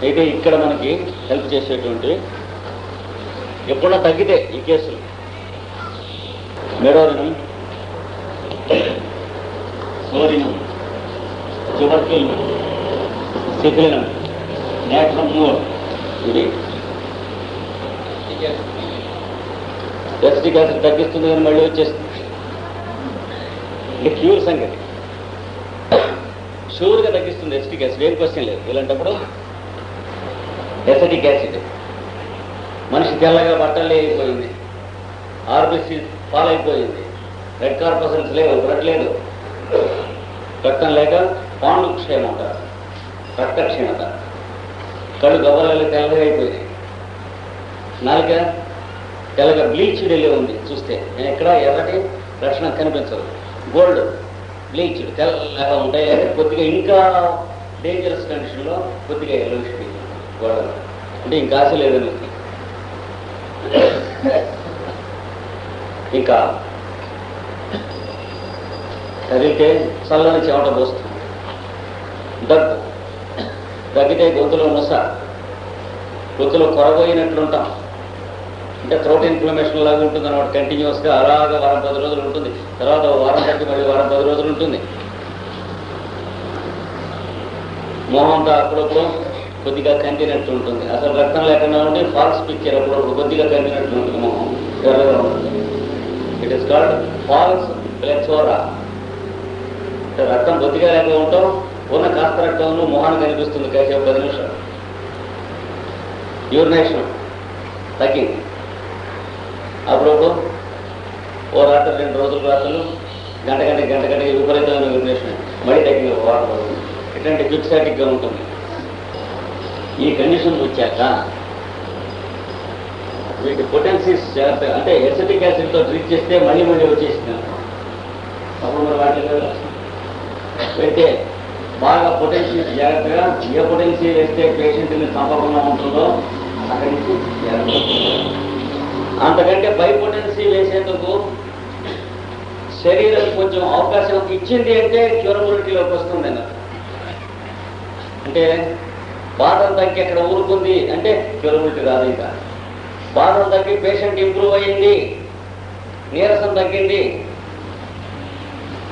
అయితే ఇక్కడ మనకి హెల్ప్ చేసేటువంటి ఎప్పుడన్నా తగ్గితే ఈ కేసులు మెడోరినం, సోరినం, ట్యూబర్క్యుల్, సిఫిలినం, నేట్రమ్ మోర్, ఇది ఎస్టిక్ యాసిడ్ తగ్గిస్తుంది కానీ మళ్ళీ వచ్చేస్తుంది. ఇది క్యూర్ సంగతి. షూర్గా తగ్గిస్తుంది ఎస్టిక్ యాసిడ్, ఏం క్వశ్చన్ లేదు. ఇలాంటప్పుడు ఎసిటిక్ యాసిడ్, మనిషి తెల్లగా బట్టలు అయిపోయింది, ఆర్బిసి పాలైపోయింది, రెడ్ కార్పసల్స్ లేవు, బ్లడ్ లేదు, రక్తం లేక పాండు క్షయం అంటారు, రక్త క్షీణత, కళ్ళు గవ్వలలో తెల్లగా అయిపోయింది, నాలుక తెల్లగా బ్లీచ్డ్ వెళ్ళి ఉంది. చూస్తే నేను ఎక్కడ ఎర్రటి లక్షణం కనిపించదు, గోల్డ్ బ్లీచ్డ్ తెల్లగా ఉంటాయి. కొద్దిగా ఇంకా డేంజరస్ కండిషన్లో కొద్దిగా ఎల్లోయిష్ గోల్డ్, అంటే ఇంకా ఆశ లేదని. ఇంకా కదిలితే చల్లని చెమట పోస్తుంది, దగ్గు, తగ్గితే గొంతులో నొస, గొంతులో కొరబోయినట్లుంటాం, అంటే థ్రోట్ ఇన్ఫ్లమేషన్ లాగా ఉంటుంది అన్నమాట. కంటిన్యూస్గా అలాగా వారం 10 రోజులు ఉంటుంది, తర్వాత వారం తగ్గి మళ్ళీ వారం 10 రోజులు ఉంటుంది. మొహంతో అప్పుడప్పుడు కొద్దిగా కందినట్టు ఉంటుంది, అసలు రక్తం లేకుండా ఉండి ఫాల్స్ పిక్చర్ అప్పుడప్పుడు కొద్దిగా కందినట్టు ఉంటుంది, మొహం ఎర్రగా ఉంటుంది. It is called false plethora. రక్తం కొద్దిగా లేక ఉంటాం, ఉన్న కాస్త రక్తంలో మొహాన్ని కనిపిస్తుంది కాసేపు 10 నిమిషాలు. యూరినేషన్ తగ్గింది, అప్పుడప్పుడు ఓ రాత్రి 2 రోజులు రాత్రులు గంట విపరీతమైన యూరినేషన్, మళ్ళీ తగ్గిన వాటర్, ఇట్లాంటి ఫిక్సాటిక్గా ఉంటుంది. ఈ కండిషన్ వచ్చాక వీటి పొటెన్సీస్ జాగ్రత్తగా, అంటే ఎసిటిక్ యాసిడ్తో ట్రీట్ చేస్తే మళ్ళీ వచ్చేసింది. అప్పుడు మరి వాటిలో అయితే బాగా పొటెన్షియల్ జాగ్రత్తగా, ఏ పొటెన్షియల్ వేస్తే పేషెంట్ని చంపకుండా ఉంటుందో అక్కడి నుంచి అంతకంటే పై పొటెన్సీ వేసేందుకు శరీరం కొంచెం అవకాశం ఇచ్చింది అంటే క్యూరబిలిటీలోకి వస్తుంది అన్నది. అంటే బాధం తగ్గి అక్కడ ఊరుకుంది అంటే క్యూరబిలిటీ రాదు. ఇంకా బాధం తగ్గి పేషెంట్ ఇంప్రూవ్ అయ్యింది, నీరసం తగ్గింది,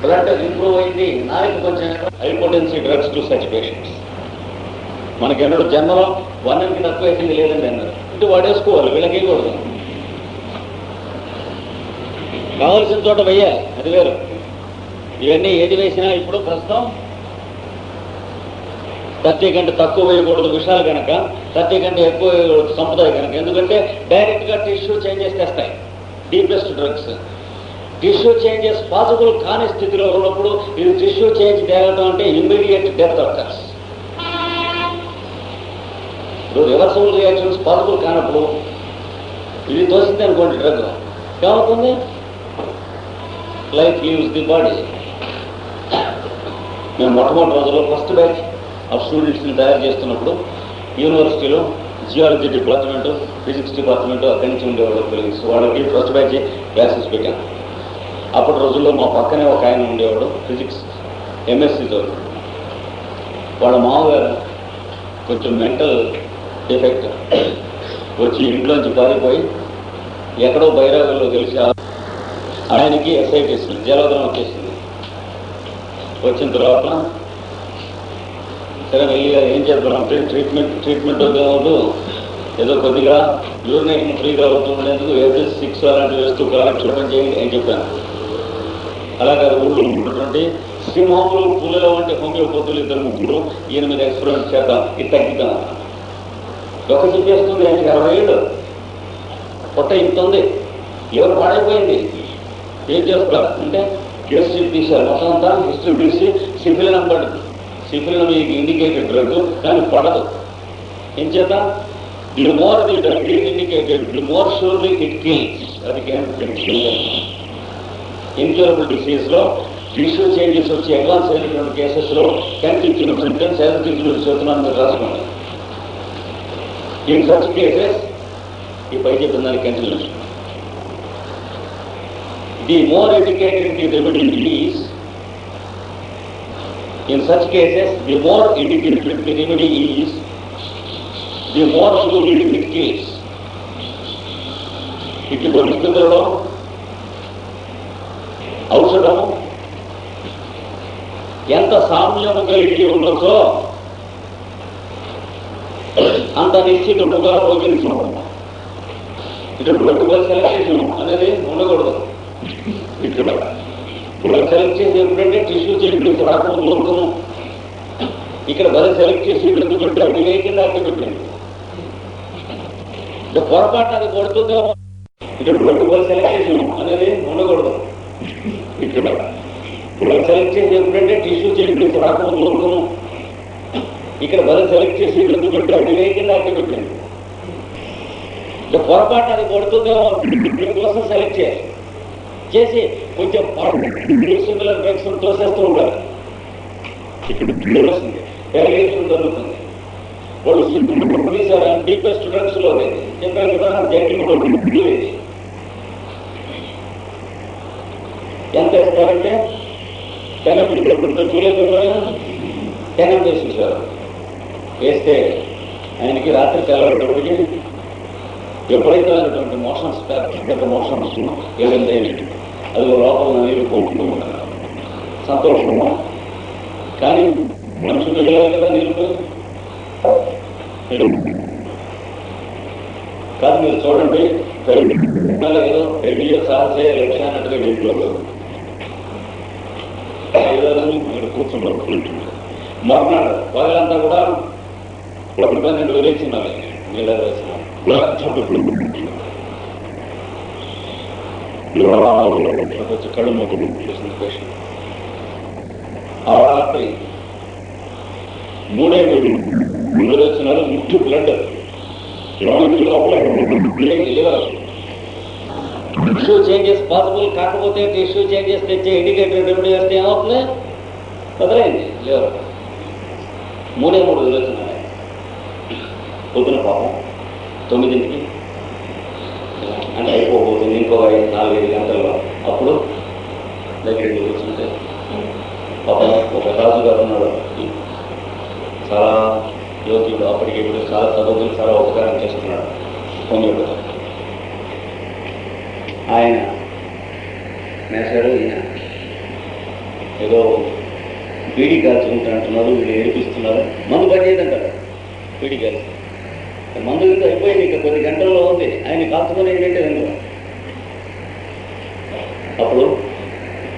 బ్లడ్ ఇంప్రూవ్ అయింది, నాలుగు కొంచెం హైపోటెన్సీ డ్రగ్స్ టు సచ్ పేషెంట్స్. మనకెన్నడూ జన్మలో 100కి తక్కువ వేసింది లేదండి అన్నారు. ఇటు వాడేసుకోవాలి, వీళ్ళకి వేయకూడదు. కావలసిన చోట వేయాలి, అది వేరు. ఇవన్నీ ఏది వేసినా ఇప్పుడు ప్రస్తుతం 30 కంటే తక్కువ వేయకూడదు విషయాలు కనుక, 30 కంటే ఎక్కువ వేయకూడదు సంపదాయ కనుక. ఎందుకంటే డైరెక్ట్గా టిష్యూ చేంజెస్ తెస్తాయి deepest drugs. Tissue changes possible కాని స్థితిలో ఉన్నప్పుడు ఇది టిష్యూ చేంజ్ తేవడం అంటే ఇమ్మీడియట్ డెత్ అకర్స్. ఇప్పుడు రివర్సబుల్ రియాక్షన్స్ పాసిబుల్ కానప్పుడు ఇది తోసింది అనుకోండి డ్రగ్, ఏమవుతుంది? Life leaves the body. మేము మొట్టమొదటి రోజుల్లో ఫస్ట్ బ్యాచ్ ఆఫ్ స్టూడెంట్స్ని తయారు చేస్తున్నప్పుడు యూనివర్సిటీలో జియాలజీ డిపార్ట్మెంటు, ఫిజిక్స్ డిపార్ట్మెంటు అక్కడి నుంచి ఉండేవాళ్ళు ఫిజిక్స్, వాళ్ళకి ఫస్ట్ బ్యాచ్ క్లాసెస్ పెట్టాను. అప్పటి రోజుల్లో మా పక్కనే ఒక ఆయన ఉండేవాడు, ఫిజిక్స్ ఎంఎస్సీ చదువు. వాళ్ళ మామగారు కొంచెం మెంటల్ డిఫెక్ట్ వచ్చి ఇంట్లోంచి పారిపోయి ఎక్కడో బైరాగుల్లో తెలిసి ఆయనకి ఎస్ఐటీస్ జలవదనం వచ్చేసింది. వచ్చిన తర్వాత సరే వెళ్ళి ఏం చేద్దాం, ట్రీట్మెంట్ కావద్దు, ఏదో కొద్దిగా యూరినేషన్ ఫ్రీగా అవుతుండేందుకు ఏప్రిల్ 6 అలాంటివి వేస్తూ చూడడం చేయండి అని చెప్పాను. అలాగే ఊళ్ళో ఉన్నటువంటి సింహములు పులుల వంటి హోమియోపతులు 2-3 ఈయన మీద ఎక్స్పెరిమెంట్ చేద్దాం, ఇది తగ్గిద్దాం. ఒక చెప్పేస్తుంది ఆయనకి 60 ఏళ్ళు, పొట్ట ఇంత ఉంది, ఎవరు పాడైపోయింది, ఏం చేస్తారు అంటే కేసు షీట్ తీశారు. మొత్తం అంతా హిస్టరీ తీసి సిఫిలినం పడుతుంది. సిఫిలినం మీకు ఇండికేటెడ్ డ్రగ్ కానీ పడదు. ఏం చేత the more the drug indicated the more surely it kills. అది ఇన్క్యూరబుల్ డిసీజ్లో టిష్యూ చేంజెస్ వచ్చి అడ్వాన్స్ అయినటువంటి కేసెస్లో కనిపించిన సింటమ్స్ ఎలా చెప్తున్నాను మీరు రాసుకోండి. ఇన్ సచ్ కేసెస్ ఈ పై చెప్పిన దానికి continuation. The more educated the remedy is, in such cases, the more educated the remedy is, the more surely it kills. ఇటు పరిస్థితుల్లో ఔషధం ఎంత సామ్యం కలిగి ఉండొచ్చో అంత నిశ్చితంగా ఉపయోగించడం. ఇటు బ్లడ్ సెలెక్షన్ అనేది ఉండకూడదు. ఇక్కడ సెలెక్ట్ చేసి ఎప్పుడంటే టిష్యూ చేసి రాకుండా ఇక్కడ బలి సెలెక్ట్ చేసి పెట్టుకుంటే అవి లేకుండా అట్టు పెట్టండి. పొరపాటు అది కొడుతుందో ఇక్కడ బలి సెలెక్షన్ అనేది ఉండకూడదు. ఇక్కడ సెలెక్ట్ చేసి ఎప్పుడంటే టిష్యూ చేసి రాకుండా ఇక్కడ బలి సెలెక్ట్ చేసి పెట్టుకుంటే అవి లేకుండా అట్టు పెట్టండి. పొరపాటు అది కొడుతుందో దీనికోసం సెలెక్ట్ చేయాలి. చేసి కొంచెం సిమిలర్ డ్రగ్స్ తోసేస్తూ ఉంటారు. ఇక్కడ వస్తుంది జరుగుతుంది. వాళ్ళు తీసారా డీపెస్ట్ డ్రగ్స్ లో చెప్పారు కదా, ఎంత వేస్తారంటే తెనం వేసేసారు. వేస్తే ఆయనకి రాత్రి తెల్లబడి ఎప్పుడైతే అనేటువంటి మోషన్స్ పెద్ద మోషన్ వస్తుందో ఏదైతే అది లోపల నీరు పోకుండా సంతోషము. కానీ మనుషులు కదా నీరు కాదు. మీరు చూడండి, ఏదో హెవీగా సాహసే లక్ష్య అన్నట్టుగా నీటిలో మీరు కూర్చుంటారు. మర్నాడు పగలంతా కూడా 12 వేసినారు, నీళ్ళ వేసినారు. వచ్చి కళ్ళు మూకుడు చూసిన పేషెంట్. ఆ రాత్రి 3 విరోచనాలు ముట్టు బ్లడ్ టిష్యూ చేంజెస్ పాసిబుల్ కాకపోతే టిష్యూ చేంజెస్ తెచ్చే ఇండికేటర్ రెమెడీ వేస్తే ఏమవుతుంది? వదలైంది లేవు. 3 విరోచనాలు. పొద్దున పాపం 9ంటికి అంటే అయిపోబోతుంది, ఇంకో 4-5 గంటల్లో. అప్పుడు దగ్గరికి కూర్చుంటే పాపం ఒక రాజు గారు ఉన్నాడు, చాలా యోగ్యుడు, అప్పటికి ఇప్పుడు చాలా చదువుకుని చాలా ఉపకారం చేస్తున్నాడు హోమియోపతి. ఆయన మేసాడు, ఈయన ఏదో బీడీ కాల్చుకుంటా అంటున్నారు, వీళ్ళు ఏడిపిస్తున్నారు, మందు పని చేయదంటారు. బీడీ కాల్చి మందు ఇంకా అయిపోయింది, ఇంకా కొన్ని గంటల్లో ఉంది, ఆయన కాల్చుకొని ఏంటంటే అందులో. అప్పుడు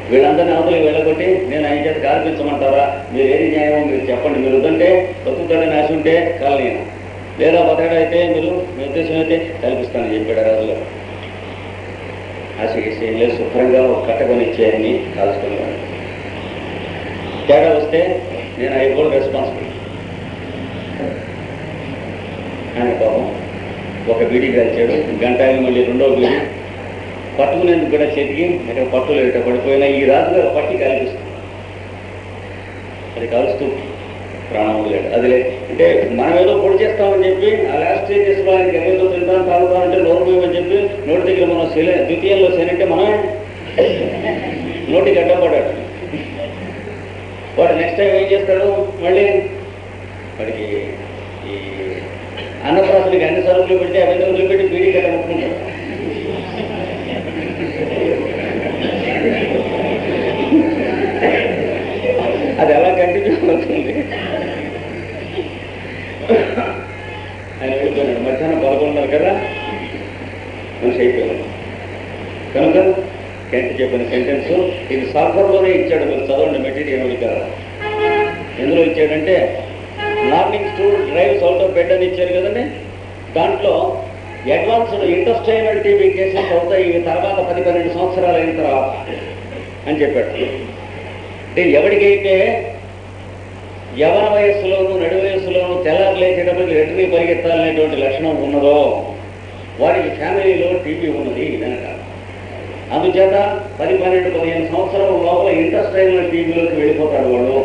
వీళ్ళందరినీ అవతలకి వెళ్ళగొట్టి, నేను ఆయన చేత కాల్పించమంటారా, మీరు ఏది న్యాయమో మీరు చెప్పండి, మీరు వద్దంటే బతుకుతాడని ఆశ ఉంటే కాలనీయను, లేదా బతకడైతే మీరు మీ ఉద్దేశం అయితే కల్పిస్తానని చెప్పాడు రాజుగారు. ఆశకి ఏం లేదు, శుభ్రంగా ఒక కట్టకొని ఇచ్చేయని కాల్చుకునేవాడు. తేడా వస్తే నేను అవి కూడా రెస్పాన్సిబుల్. ఆయన పాపం ఒక బీడీ కాల్చాడు, గంట మళ్ళీ 2వ బీడీ పట్టుకునేందుకు కూడా చేతికి ఇక్కడ పట్టులు ఇట పడిపోయినా ఈ రాజుగారు పట్టి కాల్పిస్తుంది. అది కాలుస్తూ ప్రాణం వదిలేడు. అది అంటే మనం ఏదో పొడి చేస్తామని చెప్పి ఆ లాస్ట్ స్టేజెస్లో ఆయనకి ఏదో తింటాం తాగుతామంటే నోరు పోయమని చెప్పి నోటి దగ్గర మనం ద్వితీయంలో శనంటే మనమే నోటికి అడ్డపడ్డాడు. వాడు నెక్స్ట్ టైం ఏం చేస్తాడు, మళ్ళీ వాడికి ఈ అన్నప్రాసులకి అన్ని సరుకులు పెడితే అవన్నీ వదిలిపెట్టి బీడీ గట్ట ముట్టుకుంటాడు. అది ఎలా కంటిన్యూ అవుతుంది. ఆయన వెళ్ళిపోయినాడు. మధ్యాహ్నం 11:30 కదా మనిషి అయిపోయాడు. కనుక కెంట్ చెప్పిన సెంటెన్స్ ఇది సల్ఫర్లోనే ఇచ్చాడు. మీరు చదవండి, మెటీరియల్ కదా. ఎందులో ఇచ్చాడంటే morning stool drives out of bed అని ఇచ్చారు కదండి. దాంట్లో అడ్వాన్స్డ్ ఇంటెస్టైనల్ టీబీ కేసెస్ అవుతాయి తర్వాత 10-12 సంవత్సరాలు అయిన తర్వాత అని చెప్పాడు. అంటే ఎవరికైతే యవన వయస్సులోనూ నడి వయస్సులోనూ తెల్లారు లేచేటప్పుడు వెంటనే పరిగెత్తాలనేటువంటి లక్షణం ఉన్నదో వారికి ఫ్యామిలీలో టీబీ ఉన్నది కనుక అందుచేత 10-12-15 సంవత్సరాల లోపల ఇంటెస్టైనల్ టీబీలోకి వెళ్ళిపోతాడు వాడు.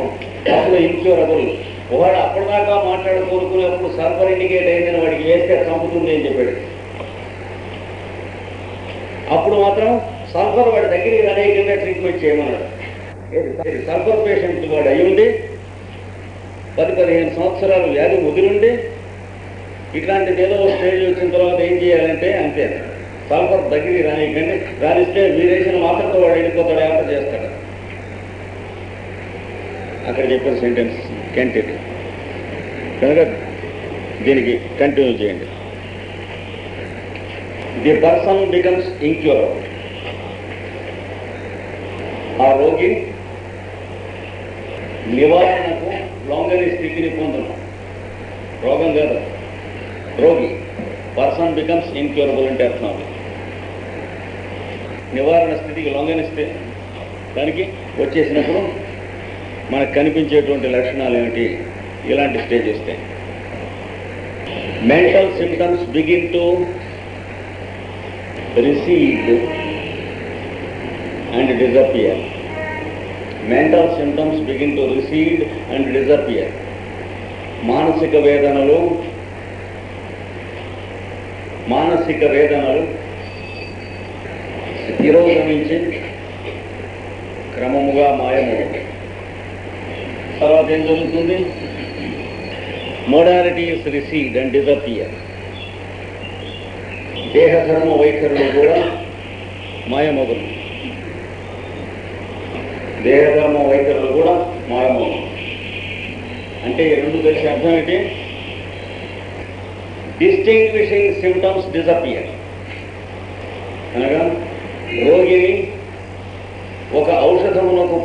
అప్పుడు ఇన్క్యూరబుల్. వాడు అప్పటిదాకా మాట్లాడుకోనుకునేప్పుడు సల్ఫర్ ఇండికేట్ అయిందని వాడికి వేస్తే చంపుతుంది అని చెప్పాడు. అప్పుడు మాత్రం సల్ఫర్ వాడి దగ్గరికి అనేకంగా ట్రీట్మెంట్ చేయమన్నాడు. సల్ఫర్ పేషెంట్ వాడు అయ్యుండి 10-15 సంవత్సరాలు వ్యాధి వదిలిండి ఇట్లాంటిది ఏదో స్టేజ్ వచ్చిన తర్వాత ఏం చేయాలంటే అంతే, సల్ఫర్ దగ్గరికి రానికండి, రానిస్తే వీరేసిన మాత్రంతో వాడు వెళ్ళిపోతాడు, ఏమంట చేస్తాడు. అక్కడ చెప్పిన సెంటెన్స్ కెంట్ ఇది. కనుక దీనికి కంటిన్యూ చేయండి. The person becomes incurable. ఆ రోగి నివారణకు లొంగని స్థితిని పొందును. రోగం కాదు, రోగి. పర్సన్ బికమ్స్ ఇన్క్యూరబుల్ అంటే అర్థం. నివారణ స్థితికి లొంగని దానికి వచ్చేసినప్పుడు మనకు కనిపించేటువంటి లక్షణాలు ఏమిటి? ఇలాంటి స్టేజ్ వస్తాయి. Mental symptoms begin to recede and disappear. Mental symptoms begin to recede and disappear. మానసిక వేదనలు తిరోగమించి క్రమముగా మాయమవుతాయి. తర్వాత ఏం జరుగుతుంది? Modalities recede and disappear. దేహధర్మ వైఖరులు కూడా మాయమగును. దేహధర్మ వైఖరులు కూడా మాయమగును అంటే ఈ రెండు కలిసి అర్థం ఏంటి? డిస్టింగ్విషింగ్ సిమ్టమ్స్ డిజపియర్ అనగా రోగిని ఒక ఔషధమునకు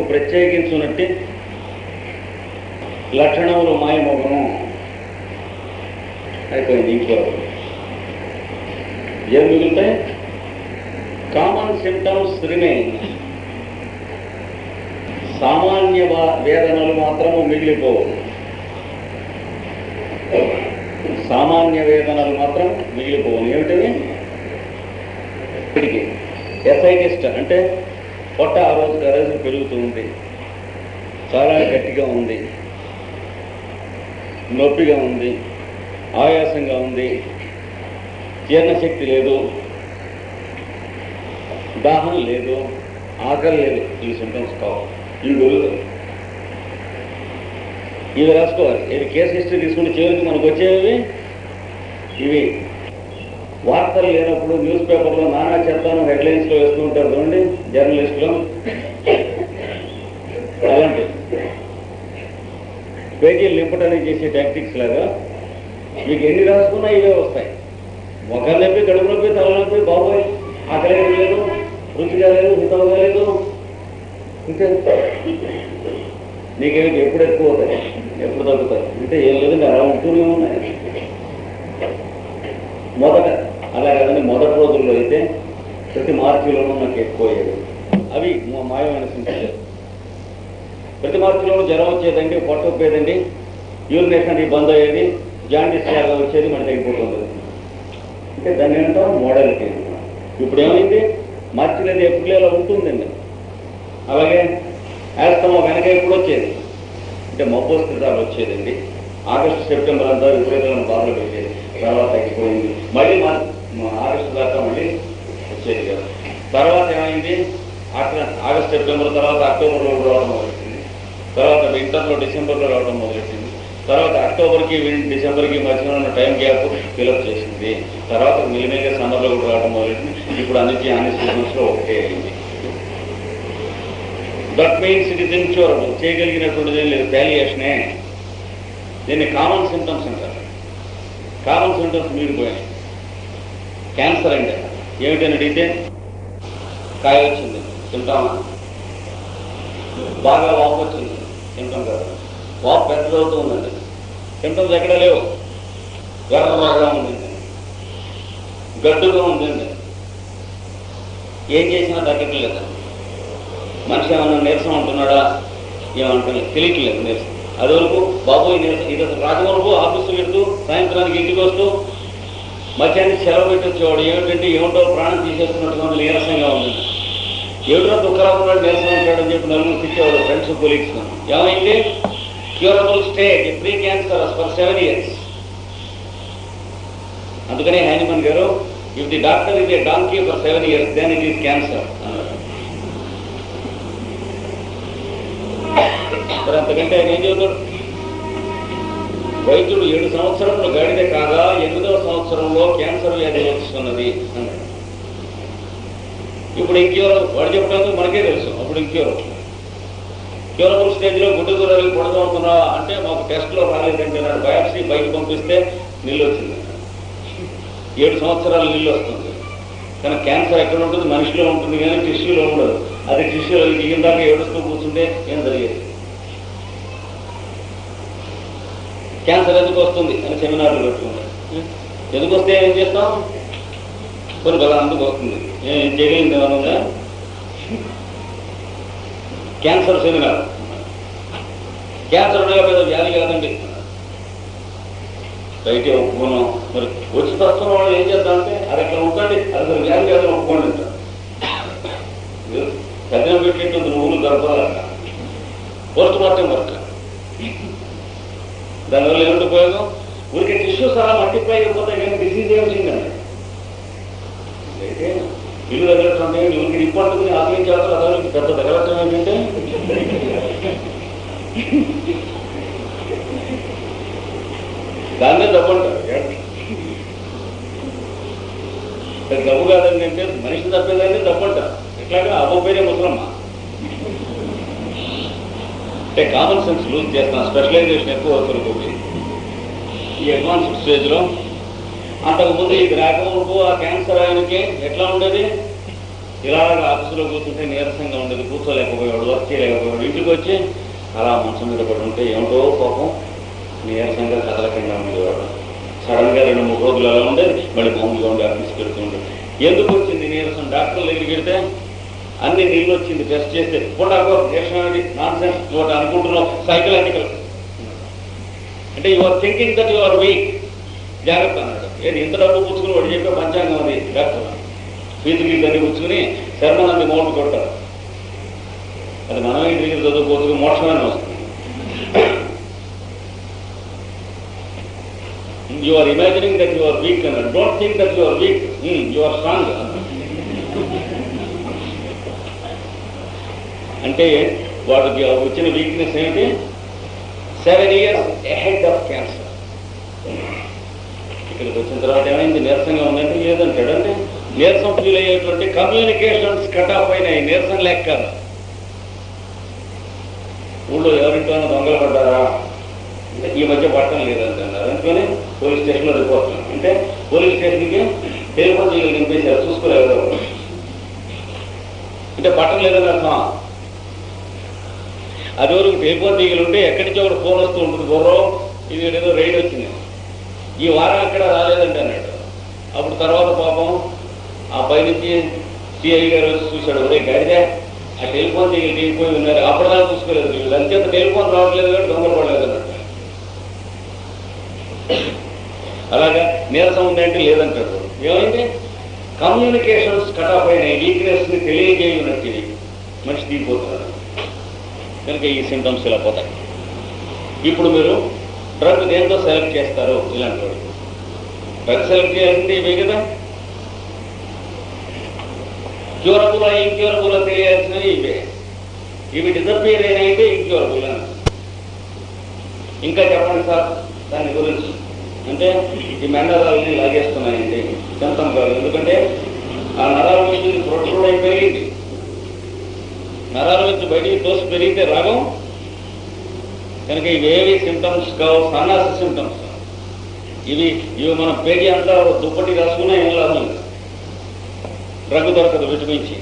ప్రత్యేకించునట్టి లక్షణములు మాయమగును. అయిపోయింది. ఇంక్యూరబుల్. ఏం మిగులుతాయి? Common symptoms remain. సామాన్య వేదనలు మాత్రము మిగిలిపోవు. సామాన్య వేదనలు మాత్రం మిగిలిపోవు. ఏమిటివి? ఇప్పటికి ఎసైటిస్ట్ అంటే పొట్ట ఆ రోజు పెరుగుతూ ఉంది, చాలా గట్టిగా ఉంది, నొప్పిగా ఉంది, ఆయాసంగా ఉంది, జీర్ణశక్తి లేదు, దాహం లేదు, ఆకలి లేదు. ఈ సింటమ్స్ కావు. ఇవి దొరుకుతాయి. ఇవి రాసుకోవాలి. ఇది కేసు హిస్టరీ తీసుకుంటే చివరికి మనకు వచ్చేవి ఇవి. వార్తలు లేనప్పుడు న్యూస్ పేపర్లో నానా చెప్తాను హెడ్లైన్స్లో వేస్తూ ఉంటారు చూడండి జర్నలిస్టులు. అలాంటి పేజీలు నింపడానికి చేసే టాక్టిక్స్ లాగా మీకు ఎన్ని రాసుకున్నా ఇవే వస్తాయి. మొక్కలు నొప్పి, కడుపు నొప్పి, తలనొప్పి, బాబోయ్ ఆకలి లేదు, రుచిగా లేదు, హితంగా లేదు, ఇంకా నీకేమిటి ఎప్పుడు ఎక్కువ అవుతాయి, ఎప్పుడు తగ్గుతాయి అంటే ఏం లేదండి, అలా ఉంటూనే ఉన్నాయి. మొదట అలా కదండి, మొదటి రోజుల్లో అయితే ప్రతి మార్చిలోనూ నాకు ఎక్కువ అయ్యేది. అవి మాయమైన సింటమ్స్. ప్రతి మార్చిలోనూ జ్వరం వచ్చేదండి, పొట్ట వచ్చేదండి, యూరినేషన్ అది బంద్ అయ్యేది, జాండీస్ లాగా వచ్చేది, మన తగ్గిపోతుంది. అంటే దాన్ని ఏంటంటాం మోడల్కి. ఇప్పుడు ఏమైంది? మార్చిలేదు ఏప్రిల్లో ఉంటుందండి. అలాగే యాస్తమా వెనక ఎప్పుడు వచ్చేది అంటే మబ్బు స్థితాలు వచ్చేదండి. ఆగస్టు సెప్టెంబర్ అంతా విపరీతమైన బాధలు పెట్టేది. తర్వాత తగ్గిపోయింది. మళ్ళీ ఆగస్టు దాకా మళ్ళీ వచ్చేది కదా. తర్వాత ఏమైంది? ఆగస్టు సెప్టెంబర్ తర్వాత అక్టోబర్లో రావడం మొదలెట్టింది. తర్వాత వింటర్లో డిసెంబర్లో రావడం మొదలెట్టింది. తర్వాత అక్టోబర్కి డిసెంబర్కి మధ్యలో ఉన్న టైం గ్యాప్ ఫిలప్ చేసింది. తర్వాత మిలిమిలిగా సమ్మర్లో కూడా రావడం మొదలెట్టింది. ఇప్పుడు అన్ని సీజన్స్లో ఒకటే అయింది. That means it is incurable. చేయగలిగినటువంటిది లేదు, ప్యాలియేషనే. దీన్ని కామన్ సింటమ్స్ అంటారు. కామన్ సింటమ్స్ మిగిలిపోయాయి. క్యాన్సర్ అంటే ఏమిటని అడిగితే కాయ వచ్చింది సింటమా, బాగా వాపు వచ్చింది సింటమ్ కదా, వాపు పెద్దదవుతూ ఉందండి, సింటమ్స్ ఎక్కడ లేవు. గర్భగా ఉందండి, గడ్డుగా ఉందండి, ఏం చేసినా తగ్గట్లేదు. మనిషి ఏమన్నా నీరసం ఉంటున్నాడా ఏమంటున్నా తెలియట్లేదు. నీరసం అది వరకు బాబోయ్ నీరసం. ఇది అసలు రాత్రి వరకు ఆఫీసు పెడుతూ సాయంత్రానికి ఇంటికి వస్తూ మధ్యాహ్నం సెలవు పెట్టి వచ్చేవాడు. ఏమిటంటే ఏమిటో ప్రాణం తీసేస్తున్నట్టుగా నీరసంగా ఉంది. ఏమిటో దుఃఖరావు ఉన్నాడు, నీరసం ఉంటాడని చెప్పి నలుగురు తెచ్చేవాడు, ఫ్రెండ్స్ కొలీగ్స్. ఏమైంది? Curable stage, pre cancer for 7 years. అందుకనే హ్యానిమన్ గారు if the doctor is a donkey for 7 years then it is cancer అన్నారు. మరి అంతకంటే ఆయన ఏం చెబుతాడు? వైద్యుడు 7 సంవత్సరంలో గాడిదే కాగా 8వ సంవత్సరంలో క్యాన్సర్ వ్యాధి వస్తున్నది అన్నాడు. ఇప్పుడు ఇంక్యూరబుల్ వాడు చెప్పడానికి మనకే తెలుసు. అప్పుడు క్యూరబుల్ స్టేజ్లో గుడ్డు దూరాలు పొడదవుతున్నా అంటే మాకు టెస్ట్లో రాలేదంటే నాడు బయాప్సీ బయట పంపిస్తే నీళ్ళు వచ్చింది. 7 సంవత్సరాలు నీళ్ళు వస్తుంది. కానీ క్యాన్సర్ ఎక్కడ ఉంటుంది? మనిషిలో ఉంటుంది కానీ టిష్యూలో ఉండదు. అది టిష్యూలో దిగిందాక ఏడుస్తూ కూర్చుంటే ఏం జరిగేది? క్యాన్సర్ ఎందుకు వస్తుంది అని సెమినార్లు పెట్టుకుంటాం. ఎందుకు వస్తే ఏం చేస్తాం? కొన్ని బలం అందుకు వస్తుంది. ఏం చేయగలిగింది ఏమన్నా? Cancer seminar. క్యాన్సర్ ఉండగా పెద్ద వ్యాధి కాదండి, బయటే ఒప్పుకున్నాం. మరి వచ్చి ప్రస్తుతం వాళ్ళు ఏం చేద్దామంటే అది అక్కడ ఉంటుంది, అది వ్యాధి కాదని ఒప్పుకోండి అంటారు. తగ్గిన పెట్టేటువంటి నువ్వులు గర్భాలట పోస్ట్ మార్టం వర్క్. దానివల్ల ఏమిటి ఉపయోగం? ఊరికే టిష్యూస్ అలా మల్టిప్లై అయిపోతాయి కానీ డిసీజ్ ఏమిటిందండి. అయితే ఇల్లు తగలటం ఊరికి రిపోర్టుకుని ఆశ్రయించాలి. అదే పెద్ద తగలటం ఏంటంటే దాన్నే తప్పంటారు. డబ్బు కాదండి అంటే మనిషి తప్పేదాన్ని తప్పంటారు. ఇట్లాగా అవ్వపోయినే ముసలమ్మ అంటే కామన్ సెన్స్ లూజ్ చేస్తాం. స్పెషలైజేషన్ ఎక్కువ వరకు ఈ అడ్వాన్స్డ్ స్టేజ్లో. అంతకుముందు ఇది రాకముందు ఆ క్యాన్సర్ ఆయనకి ఎట్లా ఉండేది? ఇలాగ ఆఫీసులో కూర్చుంటే నీరసంగా ఉండేది, కూర్చోలేకపోయాడు, వర్క్ చేయలేకపోయాడు. ఇంటికి వచ్చి అలా మంచం మీద పడి ఉంటే ఏమిటో పాపం నీరసంగా కదలకుండా ఉండేవాడు. సడన్ గా 2-3 రోజులు అలా ఉండేది, మళ్ళీ మామూలుగా ఉండి ఆఫీస్కి వెళ్తుండేది. ఎందుకు వచ్చింది నీరసం? డాక్టర్ దగ్గరికి వెళ్తే అన్ని నీళ్ళు వచ్చింది, టెస్ట్ చేస్తే పూటాకో నీరసమేది, నాన్ సెన్స్, నువ్వు అనుకుంటున్నావు, సైకలాజికల్. అంటే you are thinking that you are weak, జాగ్రత్త అన్నాడు. ఏది ఇంత డబ్బు పుచ్చుకుని వాడు చెప్పే పంచాంగం అది డాక్టర్ ఫీజుకి దాన్ని పుచ్చుకుని శర్మనంది మౌంట్ కొట్టారు. అది మనమే ఇంటి దగ్గర చదువుకోవచ్చు, మోక్షమైన వస్తుంది. You are imagining that you are weak అన్నాడు. Don't think that you are weak, you are strong అన్నాడు. అంటే వాడికి వచ్చిన వీక్నెస్ ఏమిటి? 7 years ahead of cancer. ఇక్కడికి వచ్చిన తర్వాత ఏమైంది? నీరసంగా ఉందంటే లేదంటాడు. అంటే నీరసం ఫీల్ అయ్యేటువంటి కమ్యూనికేషన్స్ కట్ ఆఫ్ అయినాయి. నీరసం లేక కాదు. ఊళ్ళో ఎవరింటోనో దొంగలు పడ్డారా అంటే ఈ మధ్య పట్టడం లేదంటున్నారు. అందుకని పోలీస్ స్టేషన్లో రిపోర్ట్. అంటే పోలీస్ స్టేషన్కి టెలిఫోన్ చేయగలి నింపేశారు, చూసుకోలేదు. అంటే పట్టడం లేదని అర్థం. అది వరకు టెలిఫోన్ తీగలు ఉంటే ఎక్కడి నుంచో ఒకటి ఫోన్ వస్తూ ఉంటుంది, గుర్రం ఇది ఏదో రైడ్ వచ్చింది, ఈ వారం అక్కడ రాలేదంటే అన్నాడు. అప్పుడు తర్వాత పాపం ఆ పైనుంచి సిఐ గారు చూశాడు, ఒరే గాడిదే ఆ టెలిఫోన్ తీగలు దిగిపోయి ఉన్నారు, అప్పటిదాకా చూసుకోలేదు వీళ్ళు, అంచేత టెలిఫోన్ రావట్లేదు కాబట్టి దొంగలు పడలేదు అన్నట్టు. అలాగా నీరసం ఉందంటే లేదంటాడు. ఏమైంది? కమ్యూనికేషన్స్ కట్ ఆఫ్ అయినాయి, వీక్నెస్ని తెలియజేయనట్టు మనిషి దిగిపోతున్నారు. కనుక ఈ సింటమ్స్ ఇలా పోతాయి. ఇప్పుడు మీరు డ్రగ్ దేంతో సెలెక్ట్ చేస్తారు? ఇలాంటి వాడు డ్రగ్ సెలెక్ట్ చేయాల్సింది ఇవే కదా. క్యూరబుల్ ఇంక్యూరబుల్ తెలియాల్సినవి ఇవే. ఇవి డిజపియర్ అయినాయంటే ఇంక్యూరబుల్ అని. ఇంకా చెప్పండి సార్ దాని గురించి. అంటే ఈ మెండరాలని లాగేస్తున్నాయండి, సింటమ్ కాదు. ఎందుకంటే ఆ నరాల నుంచి ప్రొట్రూడ్ అయిపోయింది, నరాల నుంచి బయటికి తోసి పెరిగితే రాగం. కనుక ఇవేవి సింటమ్స్ కావు, సన్నాస సింటమ్స్. ఇవి మనం పేజీ అంతా దుప్పటి రాసుకున్నా ఏం లాభం లేదు. డ్రగ్ దొరకదు విటమించి.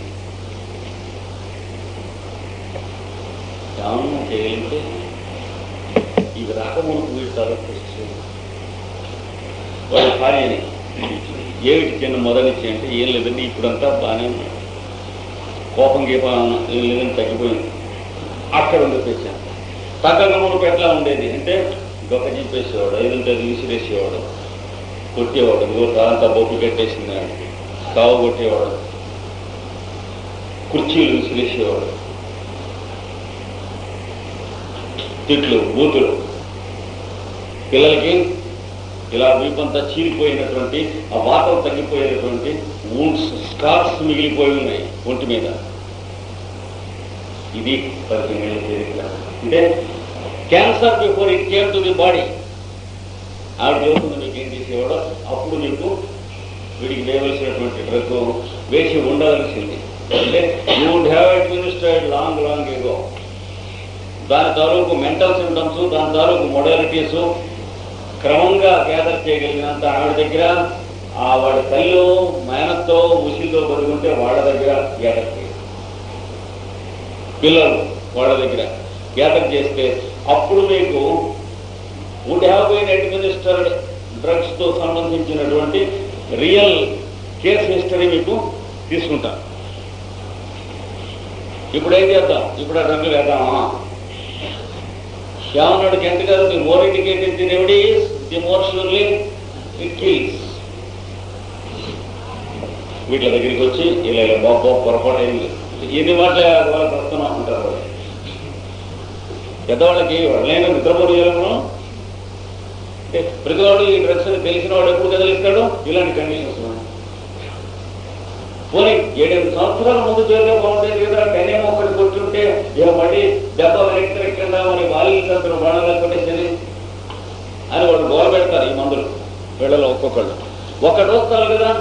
ధ్యానం చేయగలిగితే ఇవి రాకముందు వీళ్ళు వాళ్ళ భార్యని ఏమిటి చిన్న మొదలిచ్చి అంటే ఏం లేదండి ఇప్పుడంతా బాగానే ఉన్నాడు, కోపం గీపం ఏం లేదని తగ్గిపోయింది. అక్కడ ఉండిపోయాను. తగ్గక మునుపు ఎట్లా ఉండేది అంటే గొప్ప చెప్పేసేవాడు, ఐదుంటే అది విసిరేసేవాడు, కొట్టేవాడు, అంతా బొప్పు కట్టేసింది, కావు కొట్టేవాడు, కుర్చీలు విసిరేసేవాడు, తిట్లు, బూతులు. పిల్లలకి ఇలా వీపంతా చీలిపోయినటువంటి, ఆ వాతం తగ్గిపోయినటువంటి వూండ్స్, స్కార్స్ మిగిలిపోయి ఉన్నాయి ఒంటి మీద. ఇది 15 ఏళ్ళ చరిత్ర. అంటే cancer before it came to the body. ఆవిడ చెబుతుంది మీకు ఏం చేసేవాడో, అప్పుడు మీకు వీడికి వేయవలసినటువంటి డ్రగ్ వేసి ఉండాల్సింది. అంటే you would have administered long ago. దాని తాలూకు మెంటల్ సింటమ్స్, దాని తాలూకు మొడాలిటీస్ క్రమంగా గ్యాదర్ చేయగలిగినంత ఆవిడ దగ్గర, వాడి తల్లిలో మేనతో ముసిలితో బతుకుంటే వాళ్ళ దగ్గర గ్యాదర్ చేయాలి, పిల్లలు వాళ్ళ దగ్గర గ్యాదర్ చేస్తే అప్పుడు మీకు వుడ్ హ్యావ్ బీన్ అడ్మినిస్టర్డ్ డ్రగ్స్తో సంబంధించినటువంటి రియల్ కేస్ హిస్టరీ మీకు తీసుకుంటారు. ఇప్పుడు ఏం చేద్దాం? ఇప్పుడు ఆ డ్రగ్లు వేద్దామా? ఏమన్నాడు కెంట్ గారు? The more indicated the remedies, the more surely it kills. వీళ్ళ దగ్గరికి వచ్చి ఇలా బాబు పొరపాటు అయింది, ఎన్ని మాటలు వాళ్ళకి వస్తున్నాం అంటారు. పెద్దవాళ్ళకి వాళ్ళైనా నిద్రపోయేయడం. ప్రతివాడు ఈ డ్రగ్స్ అని తెలిసిన వాడు ఎప్పుడు కదిలిస్తాడు? ఇలాంటి కండిషన్స్. పోనీ 7-8 సంవత్సరాల ముందు చేస్తే బాగుంటుంది కదా, కనేమో ఒకటి కొట్టుంటే మళ్ళీ దెబ్బ వెనక్కిందా మరి వాళ్ళు బాణాలు కొట్టేసేది అని వాళ్ళు గోల పెడతారు. ఈ మందులు వీళ్ళలో ఒక్కొక్కళ్ళు ఒక్కటి వస్తారు కదా,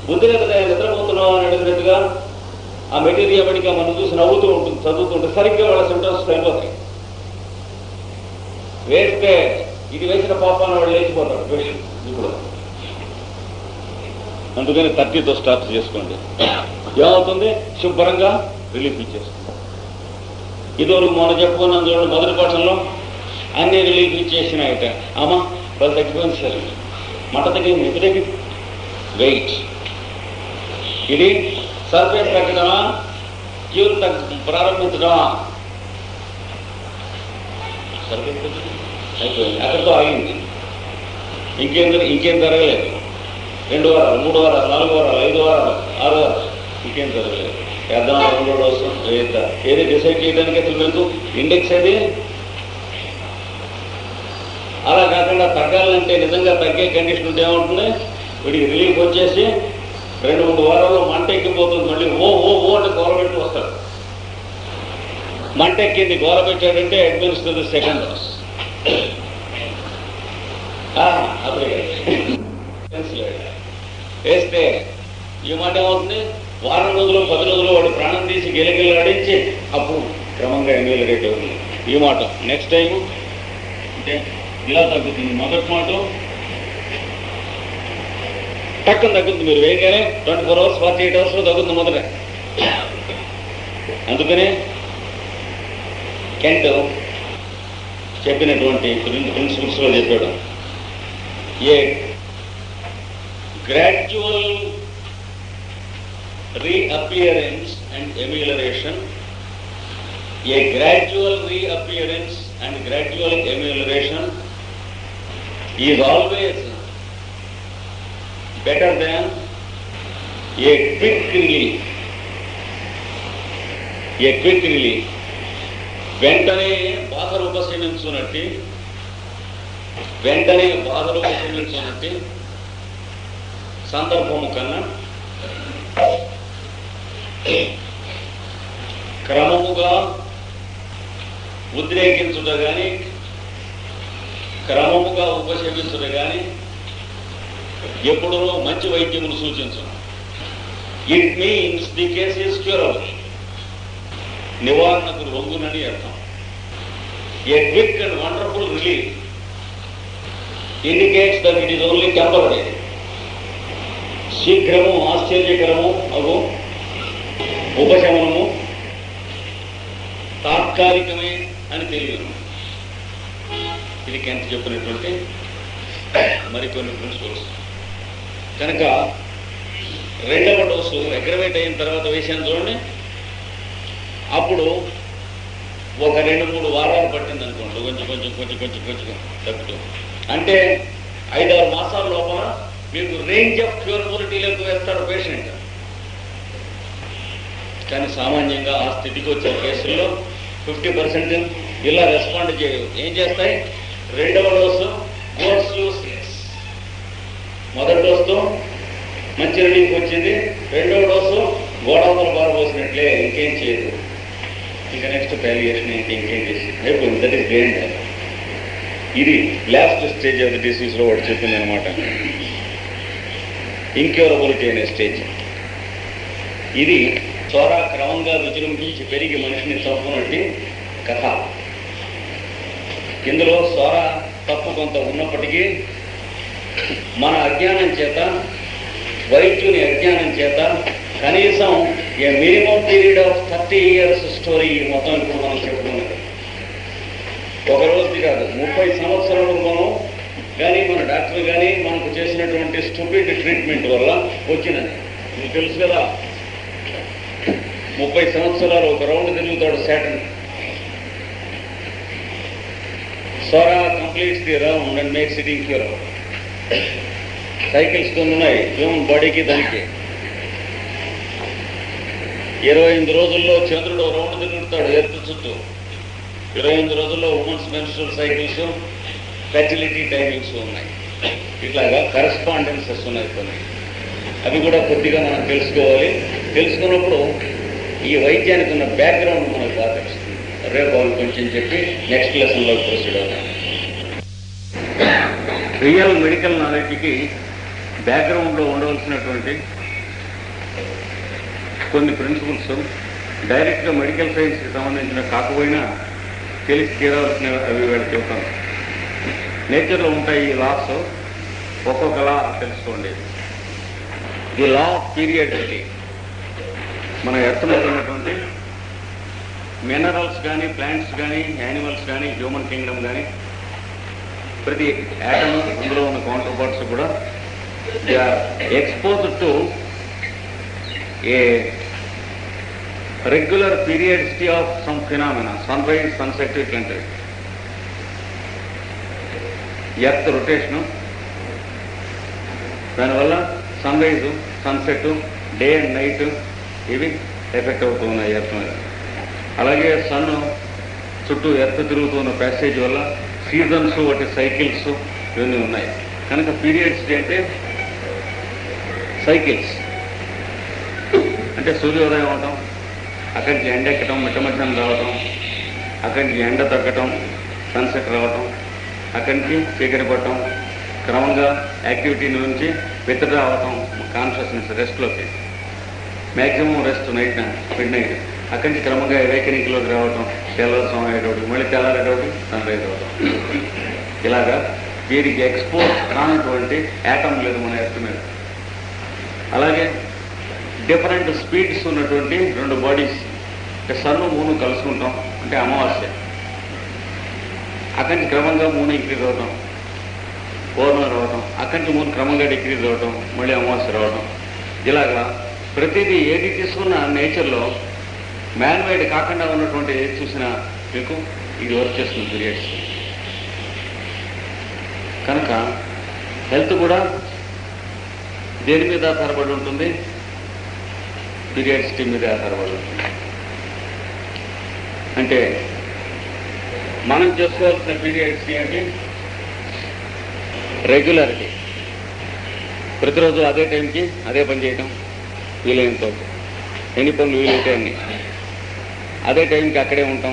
బుద్ధిగా కదా నిద్రపోతున్నావు అని అడిగినట్టుగా ఆ మెటీరియల్ బడిగా మనం చూసి నవ్వుతూ ఉంటుంది, చదువుతుంటే సరిగ్గా వాళ్ళ సింటమ్స్ అయిపోతాయి. వేస్తే ఇది వేసిన పాపాన్ని వాళ్ళు లేచిపోతారు ఇప్పుడు. అందుకని 30తో స్టార్ట్ చేసుకోండి. ఏమవుతుంది? శుభ్రంగా రిలీఫ్ ఇచ్చేస్తుంది. ఇదివరకు మొన్న చెప్పుకున్నాం చూడండి, మొదటి పాఠంలో అన్ని రిలీఫ్ ఇచ్చేసినాయట. అమ్మ వాళ్ళు తగ్గిపోయింది సార్, మంట తగ్గింది, ఎప్పుడు తగ్గింది? వెయిట్. ఇది సర్ఫేస్ తగ్గడమా, క్యూర్ ప్రారంభించడమా? సర్ఫేస్ అయిపోయింది, అక్కడితో ఆగింది. ఇంకేం జరగలేదు. 2 వారాలు, 3 వారాలు, 4 వారాలు, 5 వారాలు, 6 వారాలు, ఇంకేం జరగలేదు. వేద్దాం 2 డోసు వేద్దాం. ఏది డిసైడ్ చేయడానికి అసలు మీకు ఇండెక్స్ ఏది? అలా కాకుండా తగ్గాలంటే నిజంగా తగ్గే కండిషన్ ఉంటే ఏమవుతుంది, వీడికి రిలీఫ్ వచ్చేసి 2-3 వారాల్లో మంట ఎక్కిపోతుంది. మళ్ళీ ఓ ఓ ఓ అంటే గోలబెట్టి వస్తాడు. మంట ఎక్కింది, గోలబెట్టాడంటే అడ్మినిస్టర్ సెకండ్ డోస్. అప్పుడే వేస్తే ఈ మాట ఏమవుతుంది, వారం రోజులు 10 రోజులు వాడు ప్రాణం తీసి గెలిగెలాడించి అప్పుడు క్రమంగా ఎమ్మెల్యేట్ అవుతుంది ఈ మాట. నెక్స్ట్ టైం అంటే ఇలా తగ్గుతుంది. మొదటి మాట టక్కన తగ్గుతుంది, మీరు వేయగానే 24 hours 48 hours తగ్గుతుంది మొదట. అందుకనే కెంట్ చెప్పినటువంటి ప్రిన్సిపల్స్లో చెప్పాడు, ఏ gradual reappearance and amelioration, a gradual reappearance and gradual amelioration is always better than a quick relief. A quick relief వెంటనే బాధలు ఉపశమించున్నట్టు, సందర్భము కన్నా క్రమముగా ఉద్రేకించుట కానీ, క్రమముగా ఉపశమించుట కానీ ఎప్పుడూ మంచి వైద్యమును సూచించు. It means the case is curable. నివారణకు లొంగునని అర్థం. A quick and wonderful relief indicates that it is only temporary. శీఘ్రము ఆశ్చర్యకరము అగు ఉపశమనము తాత్కాలికమే అని తెలియదు. ఇది కెంట్ చెప్పినటువంటి మరికొన్ని ప్రిన్సిపల్స్. కనుక 2వ డోసు అగ్రవేట్ అయిన తర్వాత వేసాను చూడండి, అప్పుడు ఒక 2-3 వారాలు పట్టింది అనుకోండి, కొంచెం తగ్గుతూ. అంటే 5-6 మాసాల లోపల మీకు రేంజ్ ఆఫ్ క్యూరబిలిటీలోకి వేస్తాడు పేషెంట్. కానీ సామాన్యంగా ఆ స్థితికి వచ్చిన కేసుల్లో 50% ఇలా రెస్పాండ్ చేయవు. ఏం చేస్తాయి? 2వ డోసు గోస్ యూస్లెస్. మొదటి డోసుతో మంచి రిలీఫ్ వచ్చింది, 2వ డోసు గోడవతల పారబోసినట్లే, ఇంకేం చేయదు. ఇంకా నెక్స్ట్ పాలియేషన్ ఇంకేం చేసింది అయిపోయింది. That is grain. ఇది లాస్ట్ స్టేజ్ ఆఫ్ ది డిసీజ్లో వాడు చెప్పింది అనమాట, ఇంక్యూరబిలిటీ అనే స్టేజ్. ఇది చోరా క్రమంగా విజృంభించి పెరిగి మనిషిని చంపునట్టు కథ. ఇందులో సోరా తప్పు కొంత ఉన్నప్పటికీ మన అజ్ఞానం చేత, వైద్యుని అజ్ఞానం చేత కనీసం a minimum period of 30 years story మొత్తం ఇప్పుడు మనం చెప్పుకున్నాం. ఒక రోజుది కాదు, 30 సంవత్సరాలు మనం కానీ మన డాక్టర్ కానీ మనకు చేసినటువంటి స్టూపిడ్ ట్రీట్మెంట్ వల్ల వచ్చినది. మీకు తెలుసు కదా, 30 సంవత్సరాలు ఒక రౌండ్ తిరుగుతాడు Saturn. Sora completes the round and makes it incurable. Cycles కొన్ని ఉన్నాయి హ్యూమన్ బాడీకి, దానికి 28 రోజుల్లో చంద్రుడు రౌండ్ తిరుగుతాడు ఎర్త్ చుట్టూ. 28 రోజుల్లో women's menstrual cycles, fertility timings ఉన్నాయి. ఇట్లాగా కరెస్పాండెన్సెస్ ఉన్నాయి కొన్ని. అవి కూడా కొద్దిగా మనం తెలుసుకోవాలి. తెలుసుకున్నప్పుడు ఈ వైద్యానికి ఉన్న బ్యాక్గ్రౌండ్ మనకు బాగా తెలుస్తుంది. రేపు వాళ్ళు కొంచెం చెప్పి నెక్స్ట్ లెసన్లో ప్రొసీడ్ అవుతాం. రియల్ మెడికల్ నాలెడ్జ్కి బ్యాక్గ్రౌండ్లో ఉండవలసినటువంటి కొన్ని ప్రిన్సిపల్స్ డైరెక్ట్గా మెడికల్ సైన్స్కి సంబంధించిన కాకపోయినా తెలిసి తీరాల్సిన అవి వీళ్ళు చెబుతాను. నేచర్లో ఉంటాయి ఈ లాస్, ఒక్కొక్క లా తెలుసుకోండి. The law of periodicity. మన ఎర్త్మవుతున్నటువంటి మినరల్స్ కానీ, ప్లాంట్స్ కానీ, యానిమల్స్ కానీ, హ్యూమన్ కింగ్డమ్ కానీ ప్రతి యాటమ్ అందులో ఉన్న కౌంటర్ పార్ట్స్ కూడా they are exposed to a regular periodicity of some phenomena, sunrise sunset ఇట్లాంటివి. ఎర్త్ రొటేషను, దానివల్ల sunrise sunset day and night ఇవి ఎఫెక్ట్ అవుతూ ఉన్నాయి ఎర్త్ మీద. అలాగే సన్ చుట్టూ ఎర్త్ తిరుగుతున్న ప్యాసేజ్ వల్ల సీజన్స్ వాటి సైకిల్స్ ఇవన్నీ ఉన్నాయి. కనుక పీరియడ్సిటీ అంటే సైకిల్స్, అంటే సూర్యోదయం అవటం, అక్కడి నుంచి ఎండ ఎక్కటం, మిట్ట మధ్యాహ్నం రావటం, అక్కడి నుంచి ఎండ తగ్గటం, సన్సెట్ రావటం, అక్కడి నుంచి చీకటి పడటం, క్రమంగా యాక్టివిటీ నుంచి విత్డ్రా అవటం కాన్షియస్నెస్ రెస్ట్లోకి, maximum rest night midnight, అక్కడి నుంచి క్రమంగా అవేకనింగ్లోకి రావటం, తెల్లవారుసం అయ్యేటోటి, మళ్ళీ తెల్లారేటోటి, సన్ రైజ్ అవటం. ఇలాగా వీరికి ఎక్స్పోజ్ కానటువంటి యాటమ్ లేదు మన ఎర్త్ మీద. అలాగే డిఫరెంట్ స్పీడ్స్ ఉన్నటువంటి రెండు బాడీస్, అంటే సన్ను మూను కలుసుకుంటాం, అంటే అమావాస్య, అక్కడి నుంచి క్రమంగా మూను ఇంక్రీజ్ అవటం, పౌర్ణమి రావటం, అక్కడి నుంచి మూను క్రమంగా డిక్రీజ్ అవటం, మళ్ళీ అమావాస్య రావటం. ఇలాగా ప్రతిదీ ఏది తీసుకున్న నేచర్లో మ్యాన్మేడ్ కాకుండా ఉన్నటువంటి ఏది చూసినా మీకు ఇది వర్క్ చేస్తుంది పీరియడ్స్. కనుక హెల్త్ కూడా దేని మీద ఆధారపడి ఉంటుంది? పీరియడ్సిటీ మీద ఆధారపడి ఉంటుంది. అంటే మనం చేసుకోవాల్సిన పీరియడ్సిటీ అంటే రెగ్యులారిటీ, ప్రతిరోజు అదే టైంకి అదే పని చేయటం, వీలైనంత వరకు ఎన్ని పనులు వీలైతే అన్ని అదే టైంకి అక్కడే ఉంటాం.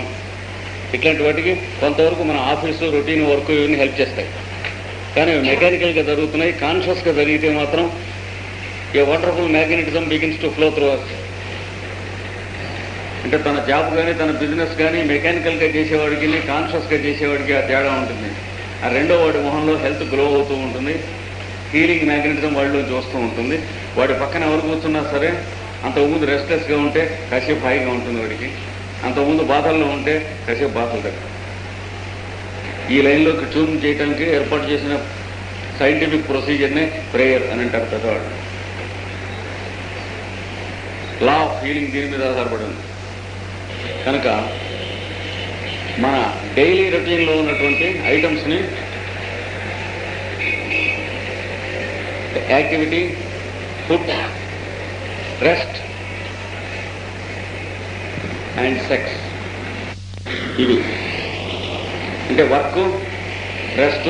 ఇట్లాంటి వాటికి కొంతవరకు మన ఆఫీసు రొటీన్ వర్క్ ఇవన్నీ హెల్ప్ చేస్తాయి. కానీ మెకానికల్గా జరుగుతున్నాయి. కాన్షియస్గా జరిగితే మాత్రం a wonderful magnetism begins to flow through us. అంటే తన జాబ్ కానీ తన బిజినెస్ కానీ మెకానికల్గా చేసేవాడికి కాన్షియస్గా చేసేవాడికి ఆ తేడా ఉంటుంది. ఆ రెండో వాడి మొహంలో హెల్త్ గ్లో అవుతూ ఉంటుంది, హీలింగ్ మ్యాగ్నెటిజం వాడిలో చూస్తూ ఉంటుంది. వాడి పక్కన ఎవరు కూర్చున్నా సరే అంతకుముందు రెస్ట్లెస్గా ఉంటే కాసేపు హాయిగా ఉంటుంది వాడికి, అంతకుముందు బాధల్లో ఉంటే కాసేపు బాధలు దగ్గర. ఈ లైన్లోకి ట్యూన్ చేయడానికి ఏర్పాటు చేసిన సైంటిఫిక్ ప్రొసీజర్నే ప్రేయర్ అని అంటారు పెద్దవాళ్ళు. లా ఆఫ్ హీలింగ్ దీని మీద ఆధారపడి ఉంది. కనుక మన డైలీ రొటీన్లో ఉన్నటువంటి ఐటమ్స్ని activity, food, rest and sex, ఇవి అంటే వర్క్, రెస్ట్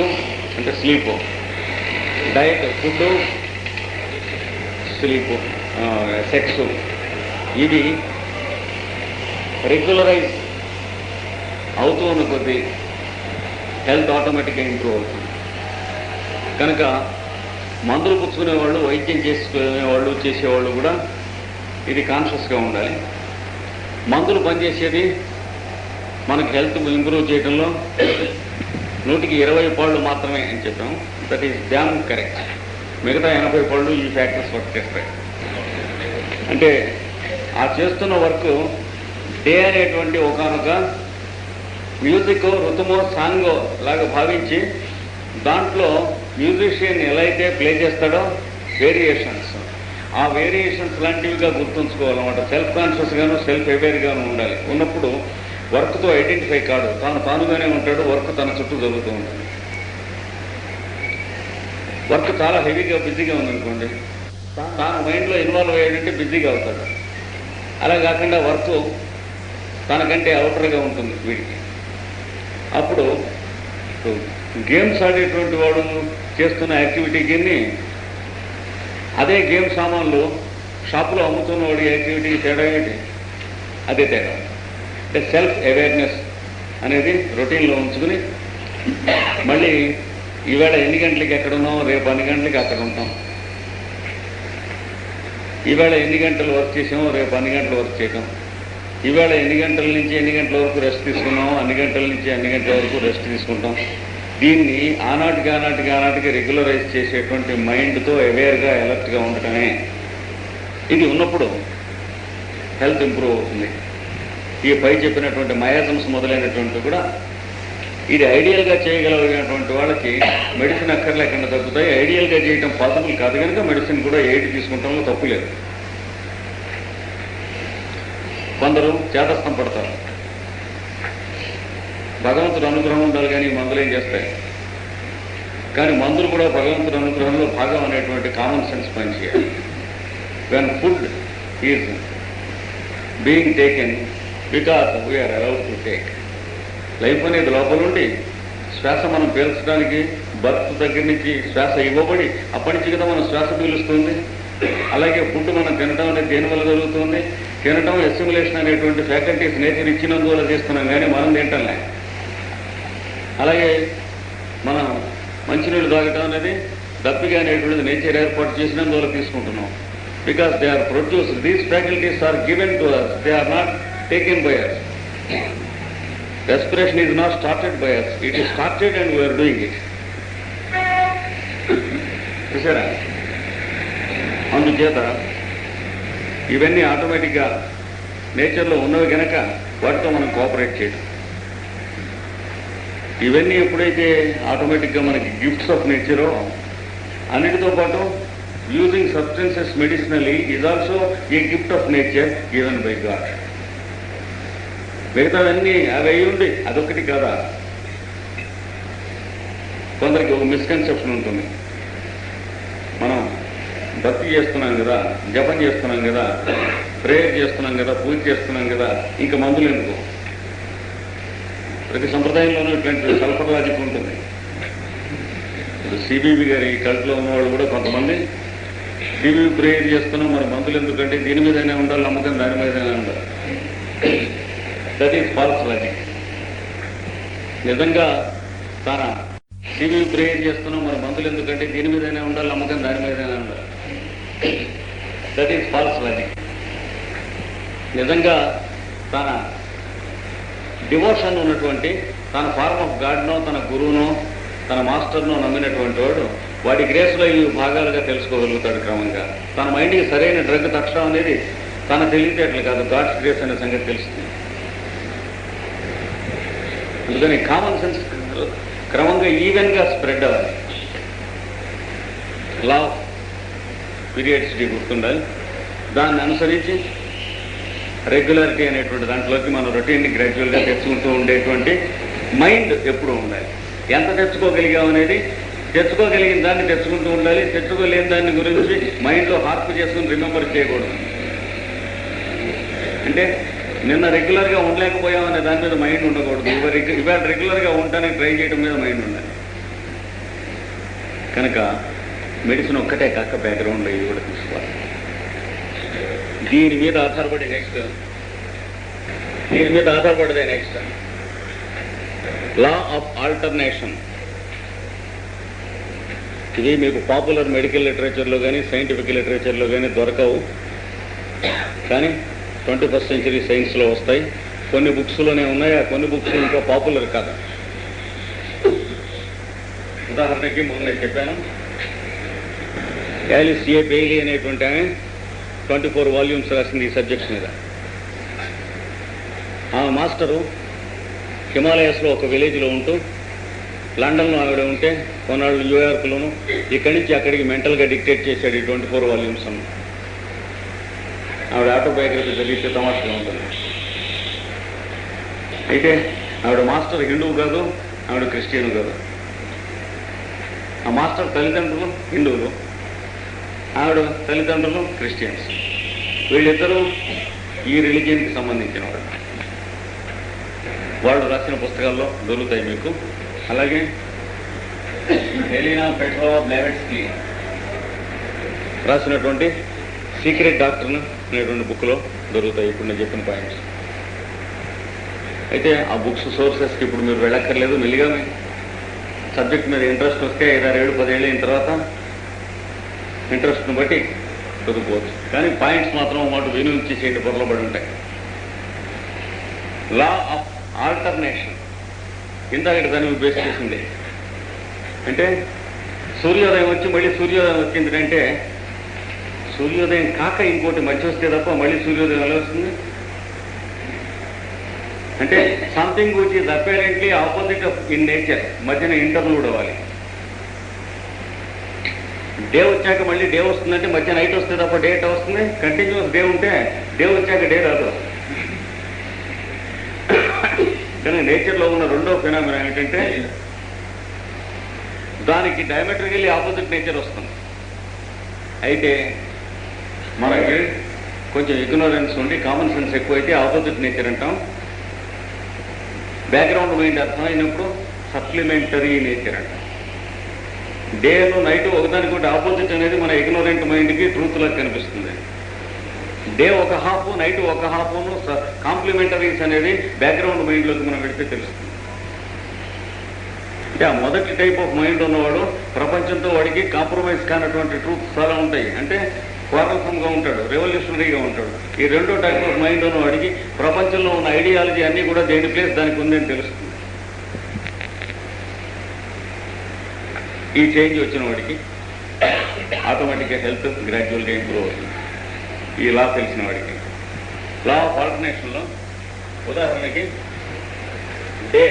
అంటే sleep, diet, food, sleep, sex, ఇవి రెగ్యులరైజ్ అవుతూ ఉన్న కొద్దీ హెల్త్ ఆటోమేటిక్గా ఇంప్రూవ్ అవుతుంది. కనుక మందులు పుచ్చుకునేవాళ్ళు, వైద్యం చేసుకునేవాళ్ళు, చేసేవాళ్ళు కూడా ఇది కాన్షియస్గా ఉండాలి. మందులు పనిచేసేది మనకు హెల్త్ ఇంప్రూవ్ చేయడంలో 100కి 20 పాళ్ళు మాత్రమే అని చెప్పాము. That is dam correct. మిగతా 80 పాళ్ళు ఈ ఫ్యాక్టర్స్ వర్క్ చేస్తాయి. అంటే ఆ చేస్తున్న వర్క్ డే అనేటువంటి ఒకనొక మ్యూజిక్, ఋతుమో, సాంగో లాగా భావించి దాంట్లో మ్యూజిషియన్ ఎలా అయితే ప్లే చేస్తాడో వేరియేషన్స్, ఆ వేరియేషన్స్ లాంటివిగా గుర్తుంచుకోవాలన్నమాట. సెల్ఫ్ కాన్షియస్గాను సెల్ఫ్ అవేర్గాను ఉండాలి. ఉన్నప్పుడు వర్క్తో ఐడెంటిఫై కాడు, తానుగానే ఉంటాడు. వర్క్ తన చుట్టూ జరుగుతూ ఉంటుంది. వర్క్ చాలా హెవీగా బిజీగా ఉందనుకోండి, తాను మైండ్లో ఇన్వాల్వ్ అయ్యాడంటే బిజీగా అవుతాడు. అలా కాకుండా వర్క్ తనకంటే అవుటర్గా ఉంటుంది వీడికి. అప్పుడు గేమ్స్ ఆడేటువంటి వాడు చేస్తున్న యాక్టివిటీకి అదే గేమ్ సామాన్లు షాపులో అమ్ముతున్న వాడి యాక్టివిటీకి తేడా ఏంటి? అదే తేడా. అంటే సెల్ఫ్ అవేర్నెస్ అనేది రొటీన్లో ఉంచుకుని మళ్ళీ ఈవేళ ఎన్ని గంటలకి ఎక్కడ ఉన్నాం, రేపు అన్ని గంటలకి అక్కడ ఉంటాం. ఈవేళ ఎన్ని గంటలు వర్క్ చేసామో రేపు అన్ని గంటలు వర్క్ చేయటం. ఈవేళ ఎన్ని గంటల నుంచి ఎన్ని గంటల వరకు రెస్ట్ తీసుకున్నామో అన్ని గంటల నుంచి అన్ని గంటల వరకు రెస్ట్ తీసుకుంటాం. దీన్ని ఆనాటికి రెగ్యులరైజ్ చేసేటువంటి మైండ్తో అవేర్గా అలర్ట్గా ఉండటమే. ఇది ఉన్నప్పుడు హెల్త్ ఇంప్రూవ్ అవుతుంది. ఈ పై చెప్పినటువంటి మయాజమ్స్ మొదలైనటువంటి కూడా ఇది ఐడియల్గా చేయగలిగినటువంటి వాళ్ళకి మెడిసిన్ అక్కర్లేకుండా తగ్గుతాయి. ఐడియల్గా చేయటం పాసిబుల్ కాదు కనుక మెడిసిన్ కూడా ఎయిడ్ తీసుకుంటాంలో తప్పు లేదు. కొందరు చేతస్థం పడతారు, భగవంతుడు అనుగ్రహం ఉండాలి కానీ మందులు ఏం చేస్తాయి. కానీ మందులు కూడా భగవంతుడి అనుగ్రహంలో భాగం అనేటువంటి కామన్ సెన్స్ పనిచేయాలి. When food is being taken because we are allowed to take. Life అనేది లోపల ఉండి శ్వాస మనం పీల్చడానికి బర్త్ దగ్గర నుంచి శ్వాస ఇవ్వబడి అప్పటి నుంచి కదా మనం శ్వాస పీలుస్తుంది. అలాగే ఫుడ్ మనం తినడం అనేది దేనివల్ల జరుగుతుంది? తినడం ఎస్టిమ్యులేషన్ అనేటువంటి ఫ్యాకల్టీస్ నేచర్ ఇచ్చినందువల్ల చేస్తున్నాం కానీ మనం తింటంలే. అలాగే మనం మంచినీళ్ళు తాగటం అనేది దప్పిక అనేటువంటిది నేచర్ ఏర్పాటు చేసినందువల్ల తీసుకుంటున్నాం. Because they are produced, these faculties are given to us, they are not taken by us. Respiration is not started by us, it is started and we are doing it. చూసారా? అందుచేత ఇవన్నీ ఆటోమేటిక్గా నేచర్లో ఉన్నవి కనుక వాటితో మనం కోఆపరేట్ చేయడం. ఇవన్నీ ఎప్పుడైతే ఆటోమేటిక్గా మనకి గిఫ్ట్స్ ఆఫ్ నేచరో, అన్నిటితో పాటు using substances medicinally is also a gift of nature given by God. మిగతావన్నీ అవి అయి ఉండి అదొక్కటి కాదా? కొందరికి ఒక మిస్కన్సెప్షన్ ఉంటుంది, మనం భక్తి చేస్తున్నాం కదా, జపం చేస్తున్నాం కదా, ప్రేయర్ చేస్తున్నాం కదా, పూజ చేస్తున్నాం కదా, ఇంకా మందులు ఎందుకు? ప్రతి సంప్రదాయంలోనూ ఇట్లాంటి సల్ఫర్ లాజిక్ ఉంటుంది. ఇప్పుడు సిబిబి గారి కల్ట్లో ఉన్నవాళ్ళు కూడా కొంతమంది సిబిబి ప్రేయర్ చేస్తున్నాం, మరి మందులు ఎందుకంటే దీని మీదనే ఉండాలి, నమ్మకం దాని మీదనే ఉండాలి. That is false logic. నిజంగా తన సిబిబి ప్రేయర్ చేస్తున్నాం, మరి మందులు ఎందుకంటే దీని మీదనే ఉండాలి, నమ్మకం దాని మీదనే ఉండాలి. That is false logic. నిజంగా తన డివోషన్ ఉన్నటువంటి, తన ఫార్మ్ ఆఫ్ గాడ్నో, తన గురువునో, తన మాస్టర్నో నమ్మినటువంటి వాడు వాడి గ్రేస్లో ఈ భాగాలుగా తెలుసుకోగలుగుతాడు క్రమంగా. తన మైండ్కి సరైన డ్రగ్ తక్షణం అనేది తన తెలివితేటలు కాదు, గాడ్స్ గ్రేస్ అనే సంగతి తెలుస్తుంది. అందుకని కామన్ సెన్స్ క్రమంగా ఈవెన్గా స్ప్రెడ్ అవ్వాలి. లా ఆఫ్ పీరియడ్స్కి గుర్తుండాలి. దాన్ని అనుసరించి రెగ్యులారిటీ అనేటువంటి దాంట్లోకి మనం రొటీన్ని గ్రాడ్యువల్గా తెచ్చుకుంటూ ఉండేటువంటి మైండ్ ఎప్పుడూ ఉండాలి. ఎంత తెచ్చుకోగలిగామనేది, తెచ్చుకోగలిగిన దాన్ని తెచ్చుకుంటూ ఉండాలి. తెచ్చుకోలేని దాని గురించి మైండ్లో హార్ప్ చేసుకుని రిమెంబర్ చేయకూడదు. అంటే నిన్న రెగ్యులర్గా ఉండలేకపోయామనే దాని మీద మైండ్ ఉండకూడదు. ఇవాళ రెగ్యులర్గా ఉండడానికి ట్రై చేయడం మీద మైండ్ ఉండాలి. కనుక మెడిసిన్ ఒక్కటే కాక బ్యాక్గ్రౌండ్లో ఇది కూడా తీసుకోవాలి. దీని మీద ఆధారపడే నెక్స్ట్ లా ఆఫ్ ఆల్టర్నేషన్. ఇవి మీకు పాపులర్ మెడికల్ లిటరేచర్లో కానీ సైంటిఫిక్ లిటరేచర్లో కానీ దొరకవు, కానీ 21st సెంచరీ సైన్స్లో వస్తాయి. కొన్ని బుక్స్లోనే ఉన్నాయి, ఆ కొన్ని బుక్స్ ఇంకా పాపులర్ కాదు. ఉదాహరణకి మొన్న చెప్పాను, యాలిస్ ఏ బెయిలీ అనేటువంటి ఆమె 24 వాల్యూమ్స్ రాసింది ఈ సబ్జెక్ట్స్ మీద. ఆ మాస్టరు హిమాలయస్లో ఒక విలేజ్లో ఉంటూ, లండన్లో ఆవిడ ఉంటే కొన్నాళ్ళు న్యూయార్క్లోను, ఇక్కడి నుంచి అక్కడికి మెంటల్గా డిక్టేట్ చేశాడు ఈ 24 వాల్యూమ్స్ అన్న. ఆవిడ ఆటోబయోగ్రఫీ చదివితే తమాషగా ఉంటుంది. అయితే ఆవిడ మాస్టర్ హిందువు కాదు, ఆవిడ క్రిస్టియన్ కాదు. ఆ మాస్టర్ తల్లిదండ్రులు హిందువులు, ఆవిడ తల్లిదండ్రులు క్రిస్టియన్స్. వీళ్ళిద్దరూ ఈ రిలీజియన్కి సంబంధించిన వాళ్ళు. వాళ్ళు రాసిన పుస్తకాల్లో దొరుకుతాయి మీకు. అలాగే ఎలినా పెట్రోవా బ్లావెట్స్కీ రాసినటువంటి సీక్రెట్ డాక్టర్ అనేటువంటి బుక్లో దొరుకుతాయి ఇప్పుడు నేను చెప్పిన పాయింట్స్. అయితే ఆ బుక్స్ సోర్సెస్కి ఇప్పుడు మీరు వెళ్ళక్కర్లేదు. మెల్లిగా సబ్జెక్ట్ మీద ఇంట్రెస్ట్ వస్తే 5, 6, 7, 10 ఏళ్ళు అయిన తర్వాత ఇంట్రెస్ట్ని బట్టి చదువుకోవచ్చు. కానీ పాయింట్స్ మాత్రం మాట వినియోగించి చేయండి, పొరలో పడి ఉంటాయి. లా ఆఫ్ ఆల్టర్నేషన్ ఇందాక దాన్ని బేస్ చేసింది. అంటే సూర్యోదయం వచ్చి మళ్ళీ సూర్యోదయం వచ్చింది అంటే, సూర్యోదయం కాక ఇంకోటి మధ్య వస్తే తప్ప మళ్ళీ సూర్యోదయం ఎలా వస్తుంది? అంటే something which is apparently opposite of in nature మధ్యన ఇంటర్లూడ్ అవ్వాలి. డే వచ్చాక మళ్ళీ డే వస్తుందంటే మధ్య నైట్ వస్తే తప్ప డే ఎట్లా వస్తుంది? కంటిన్యూస్ డే ఉంటే డే వచ్చాక డే రాదు. కానీ నేచర్లో ఉన్న రెండో ఫినామినా ఏంటంటే దానికి డయామెట్రికల్లీ ఆపోజిట్ నేచర్ వస్తుంది. అయితే మనకి కొంచెం ఇగ్నోరెన్స్ ఉండి కామన్ సెన్స్ ఎక్కువైతే ఆపోజిట్ నేచర్ అంటాం. బ్యాక్గ్రౌండ్ మైండ్ అర్థమైనప్పుడు సప్లిమెంటరీ నేచర్ అంటాం. డేను నైట్ ఒకదానికొకటి ఆపోజిట్ అనేది మన ఇగ్నోరెంట్ మైండ్కి ట్రూత్ లాగా కనిపిస్తుంది. డే ఒక హాఫ్, నైట్ ఒక హాఫ్ను కాంప్లిమెంటరీస్ అనేది బ్యాక్గ్రౌండ్ మైండ్లోకి మనం పెడితే తెలుస్తుంది. అంటే ఆ మొదటి టైప్ ఆఫ్ మైండ్ ఉన్నవాడు ప్రపంచంతో వాడికి కాంప్రమైజ్ కానటువంటి ట్రూత్స్ చాలా ఉంటాయి. అంటే క్వారల్సమ్గా ఉంటాడు, రెవల్యూషనరీగా ఉంటాడు. ఈ రెండో టైప్ ఆఫ్ మైండ్ ఉన్నవాడికి ప్రపంచంలో ఉన్న ఐడియాలజీ అన్నీ కూడా దేని ప్లేస్ దానికి ఉందని తెలుస్తుంది. ఈ చేంజ్ వచ్చిన వాడికి ఆటోమేటిక్గా హెల్త్ గ్రాడ్యువల్గా ఇంప్రూవ్ అవుతుంది. ఈ లా తెలిసిన వాడికి లా ఆఫ్ ఆల్టర్నేషన్లో ఉదాహరణకి డే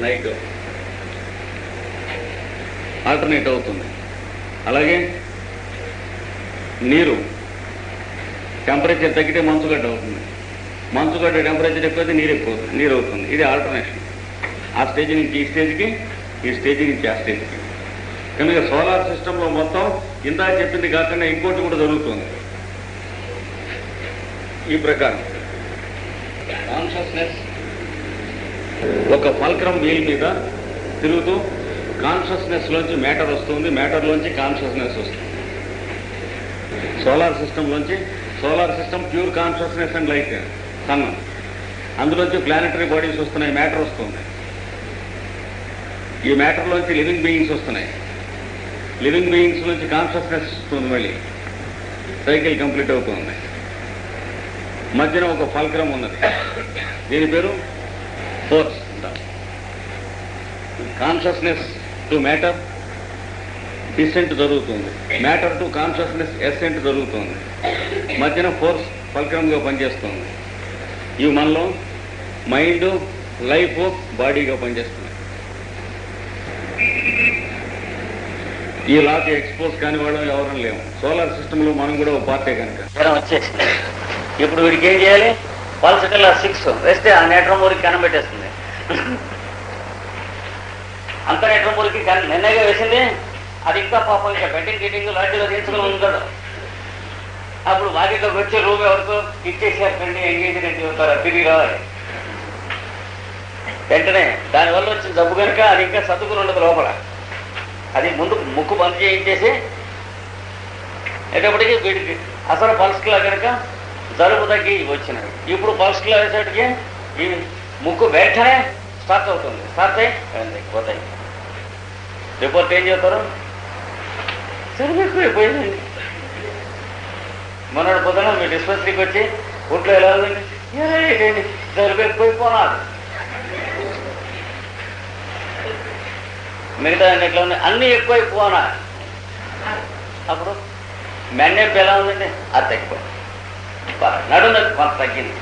నైట్ ఆల్టర్నేట్ అవుతుంది. అలాగే నీరు టెంపరేచర్ తగ్గితే మంచుగడ్డ అవుతుంది, మంచుగడ్డ టెంపరేచర్ ఎక్కువైతే నీరు అవుతుంది. ఇది ఆల్టర్నేషన్. ఆ స్టేజ్ నుంచి ఈ స్టేజ్కి, ఈ స్టేజ్ నుంచి ఆ స్టేజ్కి. కనుక సోలార్ సిస్టంలో మొత్తం ఇందాక చెప్పింది కాకుండా ఇంకోటి కూడా జరుగుతుంది. ఈ ప్రకారం కాన్షియస్నెస్ ఒక ఫల్క్రమ్ వీల్ మీద తిరుగుతూ కాన్షియస్నెస్లోంచి మ్యాటర్ వస్తుంది, మ్యాటర్లోంచి కాన్షియస్నెస్ వస్తుంది. Solar system pure consciousness and light sun, అందులోంచి ప్లానెటరీ బాడీస్ వస్తున్నాయి, మ్యాటర్ వస్తుంది. ఈ మ్యాటర్లోంచి లివింగ్ బీయింగ్స్ వస్తున్నాయి, లివింగ్ బీయింగ్స్ నుంచి కాన్షియస్నెస్ వస్తుంది, మళ్ళీ సైకిల్ కంప్లీట్ అవుతుంది. మధ్యన ఒక ఫల్క్రమ్ ఉన్నది, దీని పేరు ఫోర్స్ అంటాం. కాన్షియస్నెస్ టు మ్యాటర్ డిసెంట్ జరుగుతుంది, మ్యాటర్ టు కాన్షియస్నెస్ ఎసెంట్ జరుగుతుంది. మధ్యన ఫోర్స్ ఫల్క్రమ్గా పనిచేస్తుంది. ఇవి మనలో మైండ్, లైఫ్, బాడీగా పనిచేస్తుంది. ఈ లాకి ఎక్స్పోజ్ కాని వాళ్ళం ఎవరం లేము. సోలార్ సిస్టంలో మనం కూడా ఒక పార్టీ కనుక వచ్చేసింది. ఇప్పుడు వీడికి ఏం చేయాలి? పాలిటికల్ 6 వేస్తే ఆ నేట్రం ఊరికి కనబెట్టేస్తుంది. అంత నేట్రం ఊరికి నిన్నగా వేసింది. అది ఇంకా పాపం ఇంకా బెట్టింగ్ గిట్టింగ్ లాంటిలో తీసుకుని ఉంటాడు. అప్పుడు వాకిట్లోకి వచ్చే రూమ్ ఎవరికో ఇచ్చేసారండి, ఎంగేజ్మెంట్ అవుతారు, తిరిగి రావాలి. వెంటనే దానివల్ల వచ్చిన జబ్బు కనుక అది ఇంకా సర్దుకుని ఉండదు లోపల. అది ముందు ముక్కు బంద్ చేయించేసి ఎటప్పటికీ వీడికి అసలు పల్స్కిలా కనుక జలుబు తగ్గి వచ్చినవి. ఇప్పుడు పల్స్కిలా వేసేటికి ఈ ముక్కు వెంటనే స్టార్ట్ అవుతుంది. స్టార్ట్ అయ్యి పోతాయి. రిపోర్ట్ ఏం చేస్తారు? జలుబు ఎక్కువైపోయిందండి. మొన్నటి పొద్దున మీ డిస్పెన్సరీకి వచ్చి ఒంట్లో ఎలా ఉందండి? ఏంటండి జలుబు ఎక్కువైపోనాలి. మిగతా ఎట్లా ఉన్నాయి? అన్నీ ఎక్కువైపోనా. అప్పుడు మెండెంపు ఎలా ఉందండి? అది తగ్గిపోయింది. నడుంది కొంత తగ్గింది.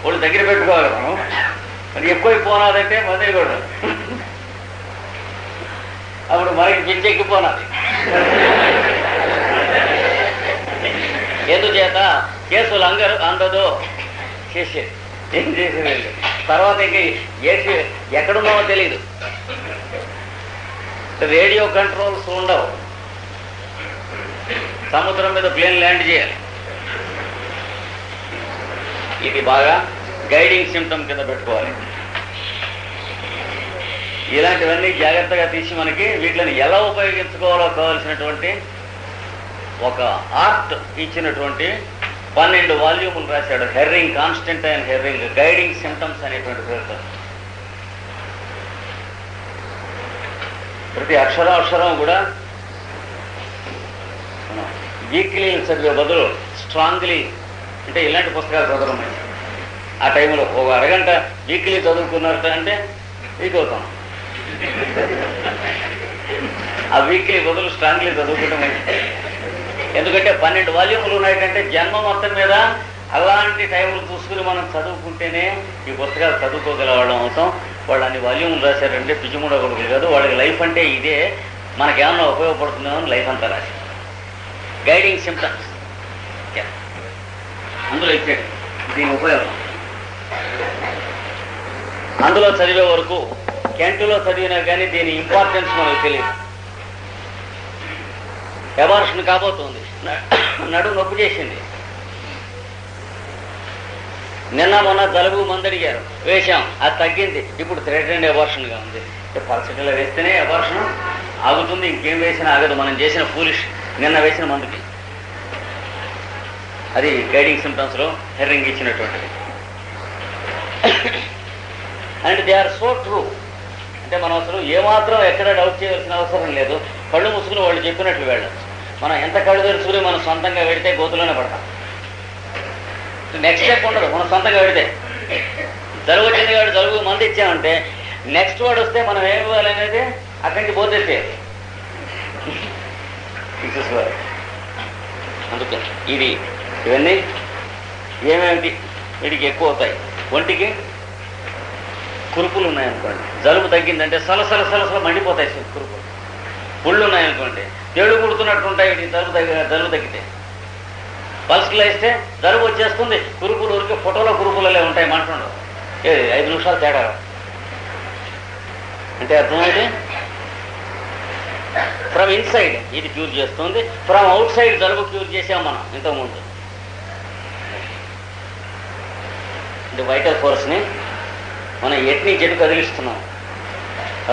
వాళ్ళు దగ్గర పెట్టుకోవాలి మనం. మరి ఎక్కువైపోనాదంటే మదే కూడా అప్పుడు మనకి పిచ్చెక్కిపోనాది. ఎందుచేత కేసులు అందదో చేసేది. ఏం చేసేది తర్వాత ఇంక ఏసి ఎక్కడున్నామో తెలీదు. రేడియో కంట్రోల్స్ ఉండవు. సముద్రం మీద ప్లేన్ ల్యాండ్ చేయాలి. ఇది బాగా గైడింగ్ సిమ్టమ్ కింద పెట్టుకోవాలి. ఇలాంటివన్నీ జాగ్రత్తగా తీసి మనకి వీటిని ఎలా ఉపయోగించుకోవాలో కావాల్సినటువంటి ఒక ఆర్ట్ ఇచ్చినటువంటి 12 వాల్యూములు రాశాడు herring, Constantine herring, guiding symptoms అనేటువంటి పేరుతో. ప్రతి అక్షరం కూడా వీక్లీ చదివే బదులు స్ట్రాంగ్లీ అంటే ఇలాంటి పుస్తకాలు చదవడం. ఆ టైంలో ఒక అరగంట వీక్లీ చదువుకున్నారట అంటే వీక్ అవుతాం. ఆ వీక్లీ బదులు స్ట్రాంగ్లీ చదువుకోవడం. ఎందుకంటే 12 వాల్యూములు ఉన్నాయంటే జన్మ మొత్తం మీద అలాంటి టైంలు చూసుకుని మనం చదువుకుంటేనే ఈ పుస్తకాలు చదువుకోగలవాళ్ళం అవుతాం. వాళ్ళు అన్ని వాల్యూమ్లు రాశారంటే పిచ్చిమూడ కొడుకులు కాదు, వాళ్ళకి లైఫ్ అంటే ఇదే, మనకేమన్నా ఉపయోగపడుతుందో అని లైఫ్ అంతా రాశారు. గైడింగ్ సిమ్టమ్స్ అందులో ఇచ్చాడు దీని ఉపయోగం. అందులో చదివే వరకు కెంటులో చదివినా కానీ దీని ఇంపార్టెన్స్ మనకు తెలియదు. అబార్షన్ కాబోతుంది, నడుము నొప్పి చేసింది, నిన్న మొన్న జలుబు మందు అడిగారు, వేశాం, అది తగ్గింది, ఇప్పుడు థ్రెటెండ్ అబార్షన్గా ఉంది. పల్సటిలో వేస్తేనే అబార్షన్ ఆగుతుంది, ఇంకేం వేసినా ఆగదు. మనం చేసిన ఫూలిష్ నిన్న వేసిన మందుకి. అది గైడింగ్ సిమ్టమ్స్లో హెర్రింగ్ ఇచ్చినటువంటిది. And they are so true. అంటే మనం అసలు ఏమాత్రం ఎక్కడ డౌట్ చేయవలసిన అవసరం లేదు. కళ్ళు మూసుకుని వాళ్ళు చెప్పినట్లు వెళ్ళచ్చు. మనం ఎంత కళ్ళు తెరుచుకుని మనం సొంతంగా వెడితే గోతులోనే పడతాం. నెక్స్ట్ స్టెప్ ఉండదు. మనం సొంతంగా వెడితే జలుబు వచ్చింది వాడు జలుబు మంది ఇచ్చామంటే నెక్స్ట్ వాడు వస్తే మనం ఏమి ఇవ్వాలనేది అక్కడి నుంచి పోతే అందుకే ఇది ఇవన్నీ ఏమేమిటి వీడికి ఎక్కువ అవుతాయి. ఒంటికి కురుపులు ఉన్నాయనుకోండి, జలుబు తగ్గిందంటే సలసల మండిపోతాయి కురుపులు. పుళ్ళు ఉన్నాయనుకోండి, తేళ్ళు కుడుతున్నట్టు ఉంటాయి వీటికి జలుబు తగ్గితే. పల్స్లో వేస్తే జలుబు వచ్చేస్తుంది, కురుపులు ఊరికి ఫోటోలో కురుపులలో ఉంటాయి మంటుండవు. 5 నిమిషాలు తేడా అంటే అర్థమైతే ఫ్రమ్ ఇన్సైడ్ ఇది క్యూర్ చేస్తుంది, ఫ్రమ్ అవుట్ సైడ్ జలుబు క్యూర్ చేసాం మనం ఇంతకుముందు. అంటే వైటల్ ఫోర్స్ని మనం ఎట్ని జెడు కదిలిస్తున్నాం,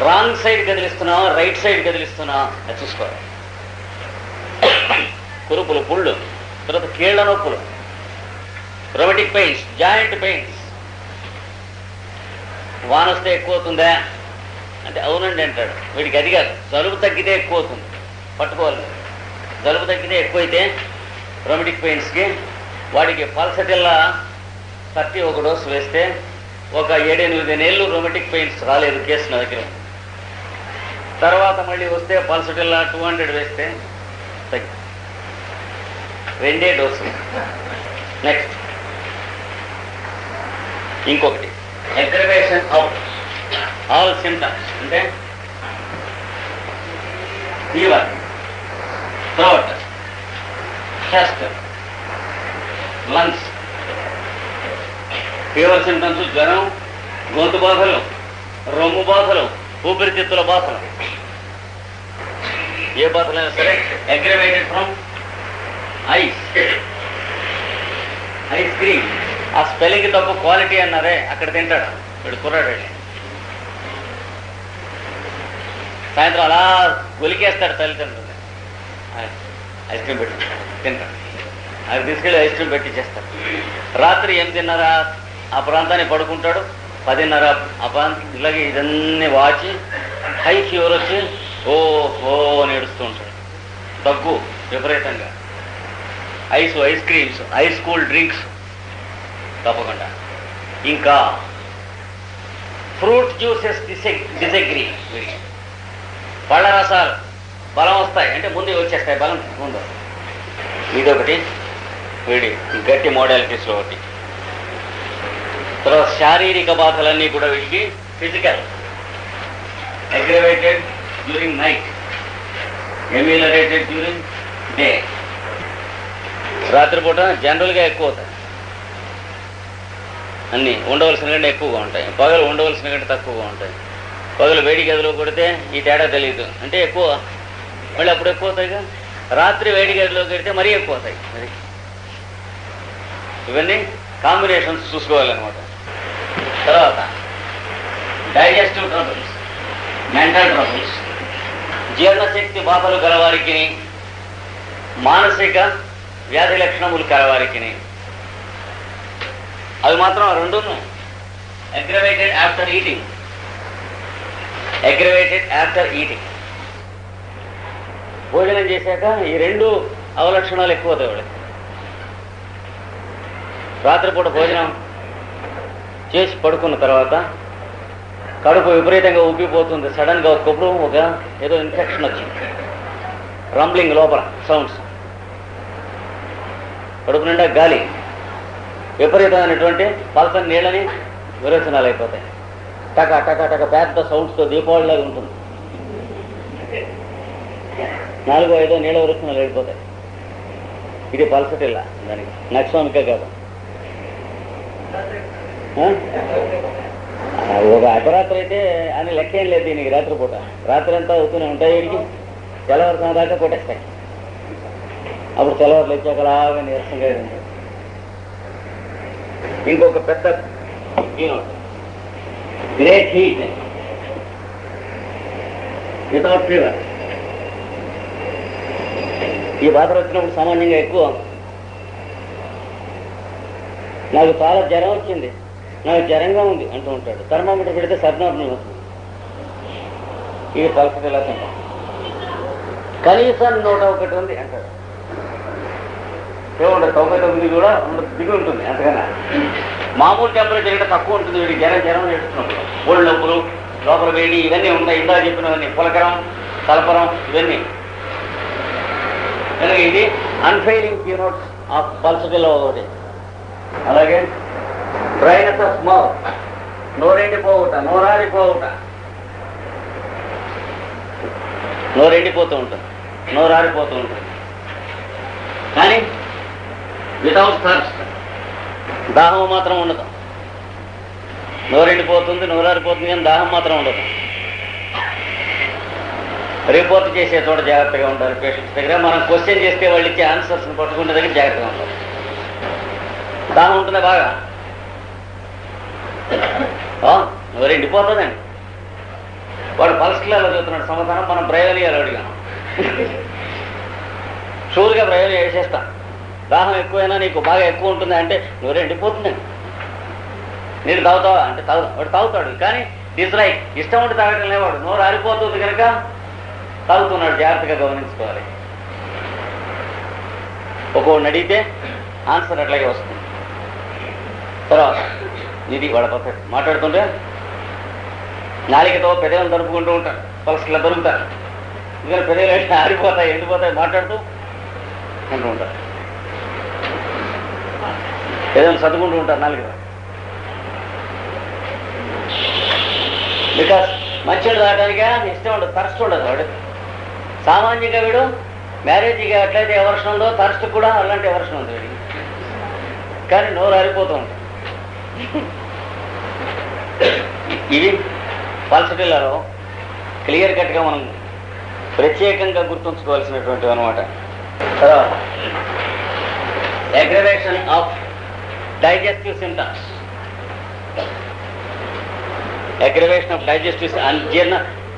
రాంగ్ సైడ్ కదిలిస్తున్నాం, రైట్ సైడ్ కదిలిస్తున్నాం, అది చూసుకోవాలి. కురుపులు, పుళ్ళు, తర్వాత కీళ్ల నొప్పులు, రొమటిక్ పెయిన్స్, జాయింట్ పెయిన్స్. వాన వస్తే ఎక్కువ అవుతుందా అంటే అవునండి అంటాడు. వీడికి అది కాదు, జలుబు తగ్గితే ఎక్కువ అవుతుంది, పట్టుకోవాలి. జలుబు తగ్గితే ఎక్కువైతే రొమటిక్ పెయిన్స్కి వాడికి పల్సటిల్లా 31 డోసు వేస్తే ఒక 7-8 నెలలు రొమటిక్ పెయిన్స్ రాలేదు, కేసు నా దగ్గర. తర్వాత మళ్ళీ వస్తే పల్సటిల్లా 200 వేస్తే తగ్గి 2 డోసులు. నెక్స్ట్ ఇంకొకటి అగ్రవేషన్ ఆఫ్ ఆల్ సిమ్టమ్స్. అంటే fever, throat, chest, lungs. Fever symptoms జ్వరం, గొంతు బాధలు, రొమ్ము బాధలు, ఊపిరితిత్తుల బాధలు, ఏ బాధలైనా సరే అగ్రవేటెడ్ ఫ్రమ్ ఐస్ క్రీమ్. ఆ స్పెల్లింగ్ తప్పు, క్వాలిటీ అన్నారే, అక్కడ తింటాడు వీడు కుర్రాడు. సాయంత్రం అలా గొలికేస్తాడు తల్లిదండ్రులు, ఐస్ క్రీమ్ పెట్టి తింటాడు. అది తీసుకెళ్ళి ఐస్ క్రీమ్ పెట్టించేస్తాడు. రాత్రి 8:30 ఆ ప్రాంతాన్ని పడుకుంటాడు, 10:30 ఆ ప్రాంతం. ఇలాగే ఇదన్నీ వాచి హై ఫీవర్ వచ్చి ఓహో అని ఏడుస్తూ ఉంటాడు. దగ్గు విపరీతంగా, ice creams, ice cool drinks తప్పకుండా. ఇంకా ఫ్రూట్ జ్యూసెస్ డిసగ్రీ. వీడికి పళ్ళ రసాలు బలం వస్తాయి అంటే ముందే వచ్చేస్తాయి, బలం ముందు. ఇదొకటి వీడి గట్టి మోడాలిటీస్లో ఒకటి. తర్వాత శారీరక బాధలన్నీ కూడా వీడికి physical, aggravated during night, ameliorated during day. రాత్రిపూట జనరల్గా ఎక్కువ అవుతాయి, అన్నీ ఉండవలసిన కంటే ఎక్కువగా ఉంటాయి. పగలు ఉండవలసిన కంటే తక్కువగా ఉంటాయి. పగలు వేడి గదిలో కొడితే ఈ తేడా తెలియదు అంటే ఎక్కువ, మళ్ళీ అప్పుడు ఎక్కువ అవుతాయిగా. రాత్రి వేడి గదిలో కొడితే మరీ ఎక్కువ అవుతాయి. మరి ఇవన్నీ కాంబినేషన్స్ చూసుకోవాలన్నమాట. తర్వాత డైజెస్టివ్ ట్రబుల్స్, మెంటల్ ట్రబుల్స్, జీర్ణశక్తి బాధలు గలవారికి, మానసిక వ్యాధి లక్షణములు కలవారికి. అవి మాత్రం రెండును అగ్రవేటెడ్ ఆఫ్టర్ ఈటింగ్. భోజనం చేశాక ఈ 2 అవలక్షణాలు ఎక్కువ అవుతాయి వాళ్ళకి. రాత్రిపూట భోజనం చేసి పడుకున్న తర్వాత కడుపు విపరీతంగా ఉబ్బిపోతుంది. సడన్గా ఒక్కప్పుడు ఏదో ఇన్ఫెక్షన్ వచ్చింది, రంబ్లింగ్ లోపల సౌండ్స్, కడుపు నిండా గాలి, విపరీతమైనటువంటి పల్సని నీళ్ళని విరోచనాలు అయిపోతాయి. టక టక టక పెద్ద సౌండ్స్తో దీపావళిలాగా ఉంటుంది. 4-5 నీళ్ళ విరోచనాలు వెళ్ళిపోతాయి. ఇది పల్సటిల్లా, దానికి నక్స్వామికే కాదు. ఒక అర్ధరాత్రి అయితే అని లెక్కేం లేదు దీనికి. రాత్రిపూట రాత్రి అంతా అవుతూనే ఉంటాయి. వీడికి తెల్లవారుసం దాకా కొట్టేస్తాయి. అప్పుడు తెల్లవారులు వచ్చాక అలాగా నీరసంగా ఉంటుంది. ఇంకొక పెద్ద గ్రేట్ హీట్ వితౌట్ ఫీవర్. ఈ బాధలు వచ్చినప్పుడు సామాన్యంగా ఎక్కువ నాకు చాలా జ్వరం వచ్చింది, నాకు జ్వరంగా ఉంది అంటూ ఉంటాడు. థర్మామీటర్ పెడితే సబ్నార్మల్ వస్తుంది. ఇది పల్స్ ఇలా తింటాం. కనీసం 101 ఉంది అంటాడు. 99 కూడా దిగి ఉంటుంది. అంతకన్నా మామూలు టెంపరేచర్ కంటే తక్కువ ఉంటుంది. వీడికి జ్వరం నేర్చుకున్నప్పుడు ఒళ్ళు నొప్పులు, లోపల వేడి ఇవన్నీ ఉంటాయి. ఇందా చెప్పినవన్నీ పులకరం, సల్పరం ఇవన్నీ. కనుక ఇది అన్ఫెయిలింగ్ క్యూనోట్స్ ఆఫ్ పల్సటిలో ఒకటి. అలాగే డ్రైనెస్ ఆఫ్ మౌత్, నోరెండిపోవుట, నోరారిపోవుట. నోరెండిపోతూ ఉంటుంది, నోరారిపోతూ ఉంటుంది. కానీ వితౌట్ థర్స్ట్, దాహం మాత్రం ఉండదు. నోరెండిపోతుంది, నోరారిపోతుంది, కానీ దాహం మాత్రం ఉండదు. రిపోర్ట్ చేసే చోట జాగ్రత్తగా ఉండాలి. పేషెంట్స్ దగ్గర మనం క్వశ్చన్ చేస్తే వాళ్ళు ఇచ్చే ఆన్సర్స్ని పట్టుకునే దగ్గర జాగ్రత్తగా ఉండాలి. దాహం ఉంటుంది బాగా, నోరెండిపోతుందండి. వాడు పల్స్కిలాలో చదువుతున్నాడు సమాధానం, మనం ప్రయోజనాలు అడిగాం. షూర్గా ప్రయోజనం వేసేస్తాం. దాహం ఎక్కువైనా నీకు బాగా ఎక్కువ ఉంటుంది అంటే నోరెండిపోతుందండి. నీరు తాగుతావా అంటే వాడు తాగుతాడు. కానీ డిస్లైక్, ఇష్టం ఉంటే తాగటం లేవాడు. నోరు ఆరిపోతుంది కనుక తాగుతున్నాడు. జాగ్రత్తగా గమనించుకోవాలి. ఒక్కొక్కడిని అడిగితే ఆన్సర్ అట్లాగే వస్తుంది. తర్వాత ఇది వాళ్ళ పద్ధతి. మాట్లాడుతుంటే నాలికతో పెదవులను దరుపుకుంటూ ఉంటారు. పల్స్కిలా దొరుకుతారు. ఇంకా పెదవులు ఆరిపోతాయి, ఎండిపోతాయి, మాట్లాడుతూ అంటూ ఉంటారు. పెదవులు సర్దుకుంటూ ఉంటారు నాలుగు. బికాస్ మంచిగా తాగడానికే ఇష్టం ఉండదు, థర్స్ట్ ఉండదు. వాడు సామాన్యంగా వీడు మ్యారేజ్గా ఎట్లయితే ఎవర్షన్ ఉందో థర్స్ట్ కూడా అలాంటి ఎవర్షన్ ఉంది వీడికి. కానీ నోరు ఆరిపోతూ ఉంటుంది. ఇవి పల్సటిల్లాలో క్లియర్ కట్గా మనం ప్రత్యేకంగా గుర్తుంచుకోవాల్సినటువంటివి అనమాట. తర్వాత aggravation of digestive symptoms. Aggravation of digestive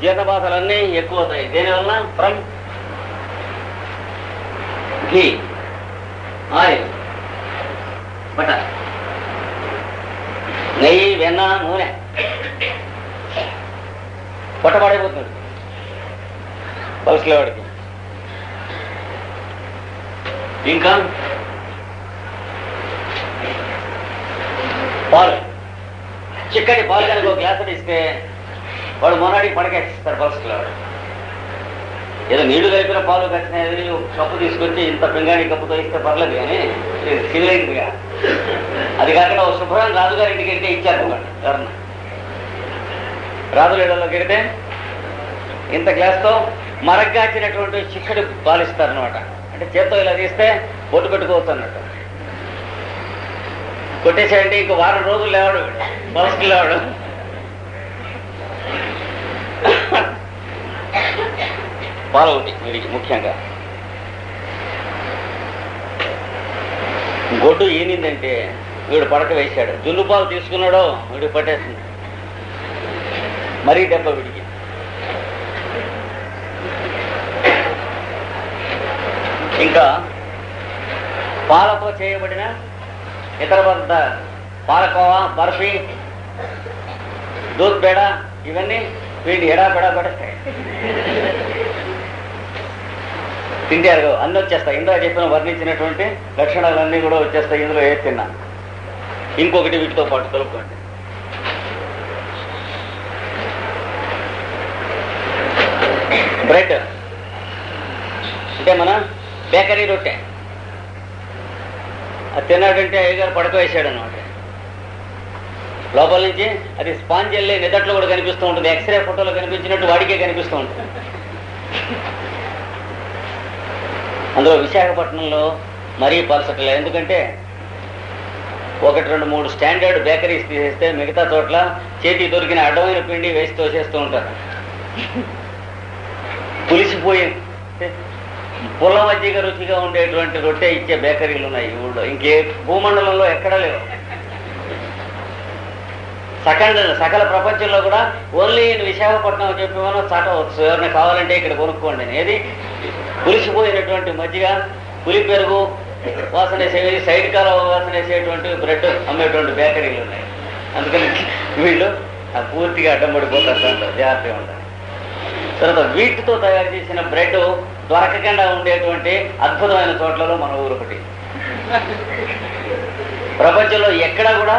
జీర్ణ బాధలన్నీ ఎక్కువ అవుతాయి. దేనివల్ల? ఫ్రమ్ ఘీ, ఆయిల్, బటర్, నెయ్యి, వెన్న, నూనె. పొట్టపడైపోతుంది పల్స్లో వాడికి. ఇంకా పాలు, చిక్కటి పాలు కనుక ఒక గ్లాసు ఇస్తే వాడు మొన్నటికి పడకేస్తారు పల్స్లో వాడు. ఏదో నీళ్లు కలిపిన పాలు కట్టినది కప్పు తీసుకొచ్చి ఇంత పింగాణి కప్పుతో ఇస్తే పర్లేదు, కానీ సివిలైందిగా. అది కాకుండా ఒక శుభ్రం రాజుగారి ఇంటికి వెళ్తే ఇచ్చారు ఎవరన్నా. రాజుల ఇళ్లలోకి వెళ్తే ఇంత గ్లాస్తో మరగ్గాచినటువంటి చిక్కడి పాలిస్తారనమాట. అంటే చేత్తో ఇలా తీస్తే బొట్టు పెట్టుకోవచ్చు అన్నట్టు. కొట్టేసాడంటే ఇంకో వారం రోజులు లేవాడు, పల్స్కి లేవాడు. పాలు ఒకటి వీడికి ముఖ్యంగా. గొడ్డు ఈనిందంటే వీడు పడక వేశాడు, జున్ను పాలు తీసుకున్నాడో వీడు పట్టేస్తుంది. మరీ దెబ్బ వీడికి. ఇంకా పాలతో చేయబడిన ఇతర పాలకోవా, బర్ఫీ, దూద్ పేడ ఇవన్నీ వీడిని ఎడాపెడా పడేస్తాయి. తింటారు అన్నీ వచ్చేస్తాయి. ఇందులో చెప్పిన వర్ణించినటువంటి లక్షణాలన్నీ కూడా వచ్చేస్తాయి ఇందులో ఏ తిన్నా. ఇంకొకటి వీటితో పాటు కలుపుకోండి. బ్రెడ్ అంటే మన బేకరీ రొట్టె, అది తిన్నాడంటే అయ్యగారు పడకవేసాడు అనమాట. లోపల నుంచి అది స్పాంజ్ వెళ్ళి నిదట్లో కూడా కనిపిస్తూ ఉంటుంది, ఎక్స్రే ఫోటోలో కనిపించినట్టు వాడికే కనిపిస్తూ ఉంటుంది. అందులో విశాఖపట్నంలో మరీ పలసట్లే, ఎందుకంటే 1, 2, 3 స్టాండర్డ్ బేకరీస్ తీసేస్తే మిగతా చోట్ల చేతికి దొరికిన అడ్డమైన పిండి వేసి తోసేస్తూ ఉంటారు. పులిసిపోయి పుల్ల మజ్జిగ రుచిగా ఉండేటువంటి రొట్టె ఇచ్చే బేకరీలు ఉన్నాయి ఈ ఊళ్ళో, ఇంకే భూమండలంలో ఎక్కడా లేవు. సకల ప్రపంచంలో కూడా ఓన్లీ విశాఖపట్నం చెప్పి మనం చాటవచ్చు, ఎవరైనా కావాలంటే ఇక్కడ కొనుక్కోండి. ఏది పులిసిపోయినటువంటి మజ్జిగ, పులి పెరుగు వాసన వేసేవి, సైడ్ కాల వాసన వేసేటువంటి బ్రెడ్ అమ్మేటువంటి బేకరీలు ఉన్నాయి. అందుకని వీళ్ళు పూర్తిగా అడ్డం పడిపోతారు, జాగ్రత్తగా ఉంటారు. తర్వాత వీటితో తయారు చేసిన బ్రెడ్ దొరకకుండా ఉండేటువంటి అద్భుతమైన చోట్లలో మన ఊరు ఒకటి. ప్రపంచంలో ఎక్కడా కూడా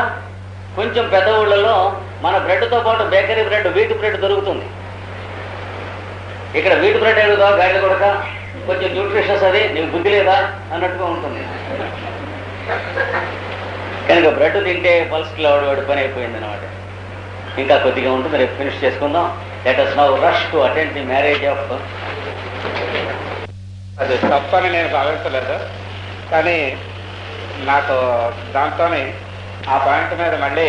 కొంచెం పెద్ద ఊళ్ళలో మన బ్రెడ్తో పాటు బేకరీ బ్రెడ్, వీట్ బ్రెడ్ దొరుకుతుంది. ఇక్కడ వీట్ బ్రెడ్ అడుగుతా గాడిద కొడక, కొంచెం న్యూట్రిషన్స్, అది నీకు బుద్ధి లేదా అన్నట్టుగా ఉంటుంది. కనుక బ్రెడ్ తింటే పల్స్లో వాడి పని అయిపోయింది అనమాట. ఇంకా కొద్దిగా ఉంటుంది, రేపు ఫినిష్ చేసుకుందాం. Let us now rush to attend the marriage of. అది తప్పని నేను భావించలేదు, కానీ నాకు దాంతోనే ఆ పాయింట్ మీద మళ్ళీ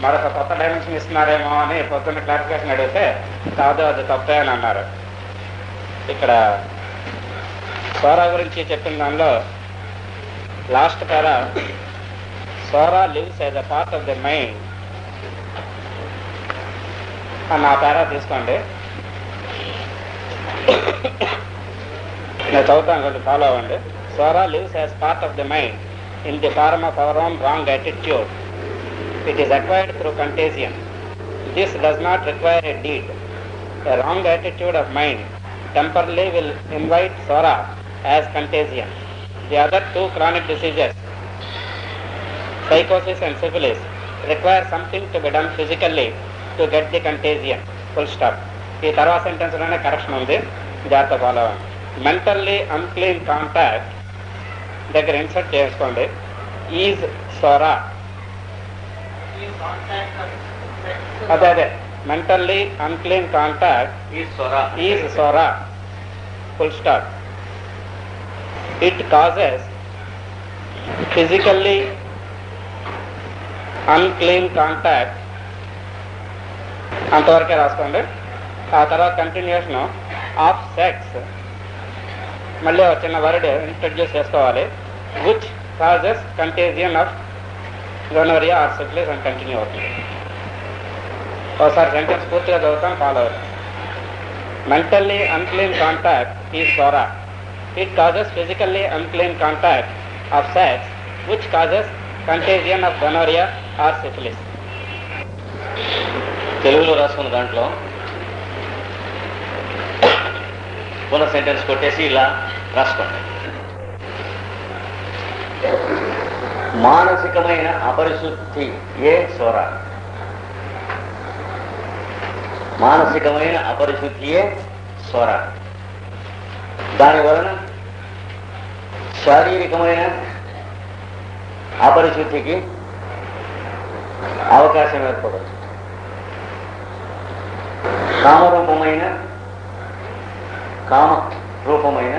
మరొక కొత్త డైమెన్షన్ ఇస్తున్నారేమో అని పొద్దున్న క్లారిఫికేషన్ అడిగితే కాదు, అది తప్పే అని అన్నారు. ఇక్కడ సోరా గురించి చెప్పిన దానిలో last para, Sora lives as a part of the mind అన్న ఆ పేరా తీసుకోండి. నేను చదువుతాను, కొంచెం ఫాలో అవ్వండి. Sora lives as part of the mind in the form of our own wrong attitude. It is acquired through contagion. This does not require a deed. A wrong attitude of mind temporarily will invite Sora as contagion. The other two chronic diseases, psychosis and syphilis, require something to be done physically to get the contagion. Full stop. ఈ తర్వాత సెంటెన్స్ లోనే కరెక్షన్ ఉంది, జాగ్రత్త ఫాలో అవ్వండి. మెంటల్లీ అన్క్లీన్ కాంటాక్ట్ దగ్గర ఇన్సర్ట్ చేసుకోండి. ఈజ్ సోరా, అదే mentally unclean contact is Sora, full stop. It causes physically unclean contact, అంతవరకే రాసుకోండి. ఆ తర్వాత కంటిన్యూషన్ ఆఫ్ సెక్స్, మళ్ళీ ఒక చిన్న వర్డ్ ఇంట్రడ్యూస్ చేసుకోవాలి. Which causes contagion of gonorrhoea or syphilis అని కంటిన్యూ అవుతుంది. ఒకసారి సెంటెన్స్ పూర్తిగా చదువుతాం, ఫాలో అవుతాం. Mentally unclean contact is psora. It causes physically unclean contact of sex which causes contagion of gonorrhoea or syphilis. తెలుగులో రాసుకున్న దాంట్లో పునః సెంటెన్స్ కొట్టేసి ఇలా రాసుకోండి. మానసికమైన అపరిశుద్ధి ఏ సోరా, మానసికమైన అపరిశుద్ధియే సోరా. దాని వలన శారీరకమైన అపరిశుద్ధికి అవకాశం ఏర్పడవచ్చు. కామ రూపమైన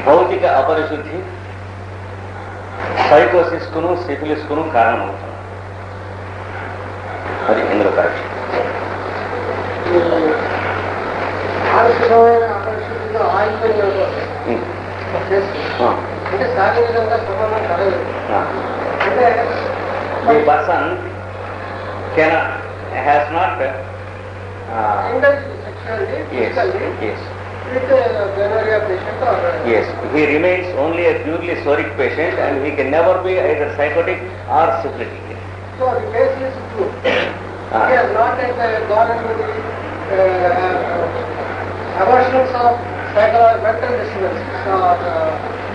భౌతిక అపరిశుద్ధి సైకోసిస్కును సిఫిలిస్కును కారణమవుతుంది. అది ఇందులో correction. The person has not yes, he remains only a purely soric patient and he can never be either psychotic or syphilitic. So the case is true. He has not gone into the aversions of mental disturbances.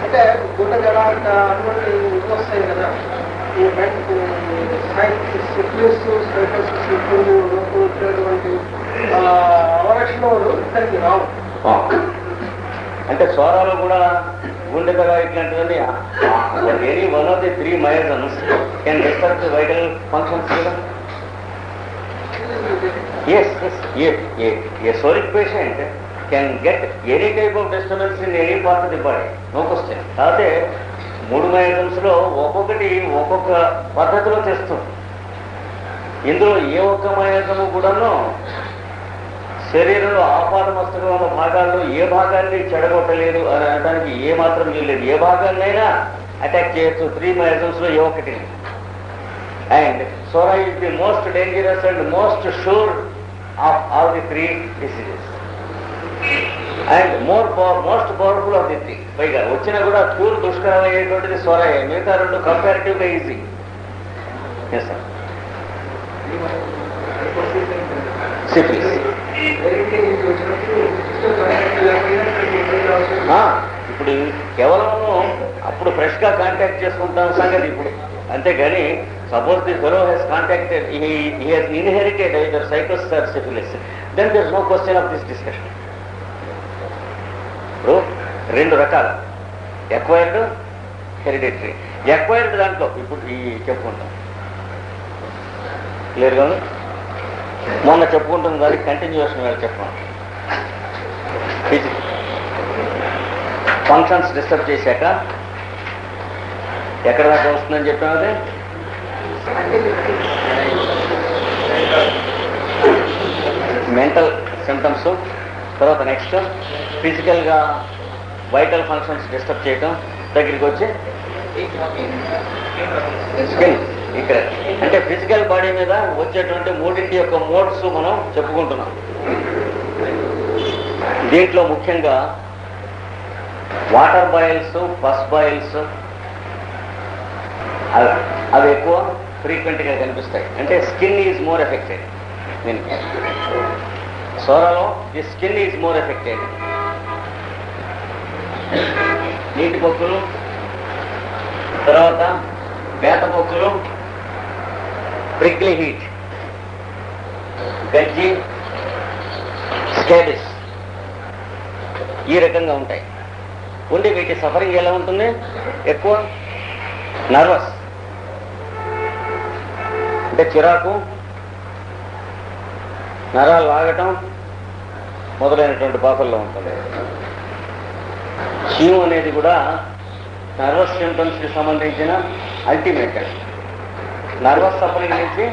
అంటే గుడ్డ జడ అటువంటి ఇది వస్తాయి కదా, ఈ సిఫిలిస్ సైకోసిస్ వచ్చేటువంటి అవరక్షణలు ఇక్కడికి రావు. అంటే సోరాలో కూడా గుండె దడ ఇట్లాంటివన్నీ any one of the 3 miasms can disturb the vital functions కదా. Yes, a soric patient can get any type of disturbance in any part of the body, no question. కాకపోతే 3 మయోజన్స్లో ఒక్కొక్కటి ఒక్కొక్క పద్ధతిలో తెస్తుంది. ఇందులో ఏ ఒక్క మయోజము కూడాను శరీరంలో ఆపాదమస్తకంలో ఉన్న భాగాల్లో ఏ భాగాన్ని చెడగొట్టలేదు అని అనడానికి ఏ మాత్రం వీల్లేదు. ఏ భాగాన్నైనా అటాక్ చేయొచ్చు 3 మయోజన్స్లో ఏ ఒక్కటి. And Sora is the most dangerous and most sure of all the 3 diseases. And most powerful of the 3. పైగా వచ్చినా కూడా క్యూర్ దుష్కరం అయ్యేటువంటిది సోరాయే. మిగతా 2 కంపారిటివ్గా ఈజీ. Yes sir. సిఫిలిస్ ఇప్పుడు కేవలం అప్పుడు ఫ్రెష్గా కాంటాక్ట్ చేసుకుంటాం సంగతి ఇప్పుడు, అంతేగాని suppose the fellow he's contacted, he has inherited either psychosis or syphilis, then there is no question of this discussion. ఇప్పుడు 2 రకాలు, ఎక్వైర్డ్, హెరిడిటరీ. ఎక్వైర్డ్ దాంట్లో ఇప్పుడు ఈ చెప్పుకుంటాం క్లియర్గా మొన్న చెప్పుకుంటుంది దానికి కంటిన్యూషన్ వేళ చెప్పాను. ఫంక్షన్స్ డిస్టర్బ్ చేశాక ఎక్కడ దాకా వస్తుందని చెప్పాము. అది మెంటల్ సిమ్టమ్స్, తర్వాత నెక్స్ట్ ఫిజికల్గా వైటల్ ఫంక్షన్స్ డిస్టర్బ్ చేయటం, దగ్గరికి వచ్చి స్కిన్. ఇక్కడ అంటే ఫిజికల్ బాడీ మీద వచ్చేటువంటి 3 యొక్క మోడ్స్ మనం చెప్పుకుంటున్నాం. దీంట్లో ముఖ్యంగా వాటర్ బాయిల్స్, పస్ బాయిల్స్ అవి ఎక్కువ ఫ్రీక్వెంట్గా కనిపిస్తాయి. అంటే స్కిన్ ఈజ్ మోర్ ఎఫెక్టెడ్. దీనికి సోరాలో the skin is more affected. నీటి పొక్కులు, తర్వాత వేత పొక్కులు, ప్రిక్లీ హీట్, గజ్జి, స్కేడిస్ ఈ రకంగా ఉంటాయి. ఉండి వీటి సఫరింగ్ ఎలా ఉంటుంది? ఎక్కువ నర్వస్ అంటే చిరాకు, నరాలు లాగటం మొదలైనటువంటి బాధల్లో ఉంటుంది. చీము అనేది కూడా నర్వస్ సిమ్టమ్స్కి సంబంధించిన అల్టిమేట్. నర్వస్ సఫరింగ్ నుంచి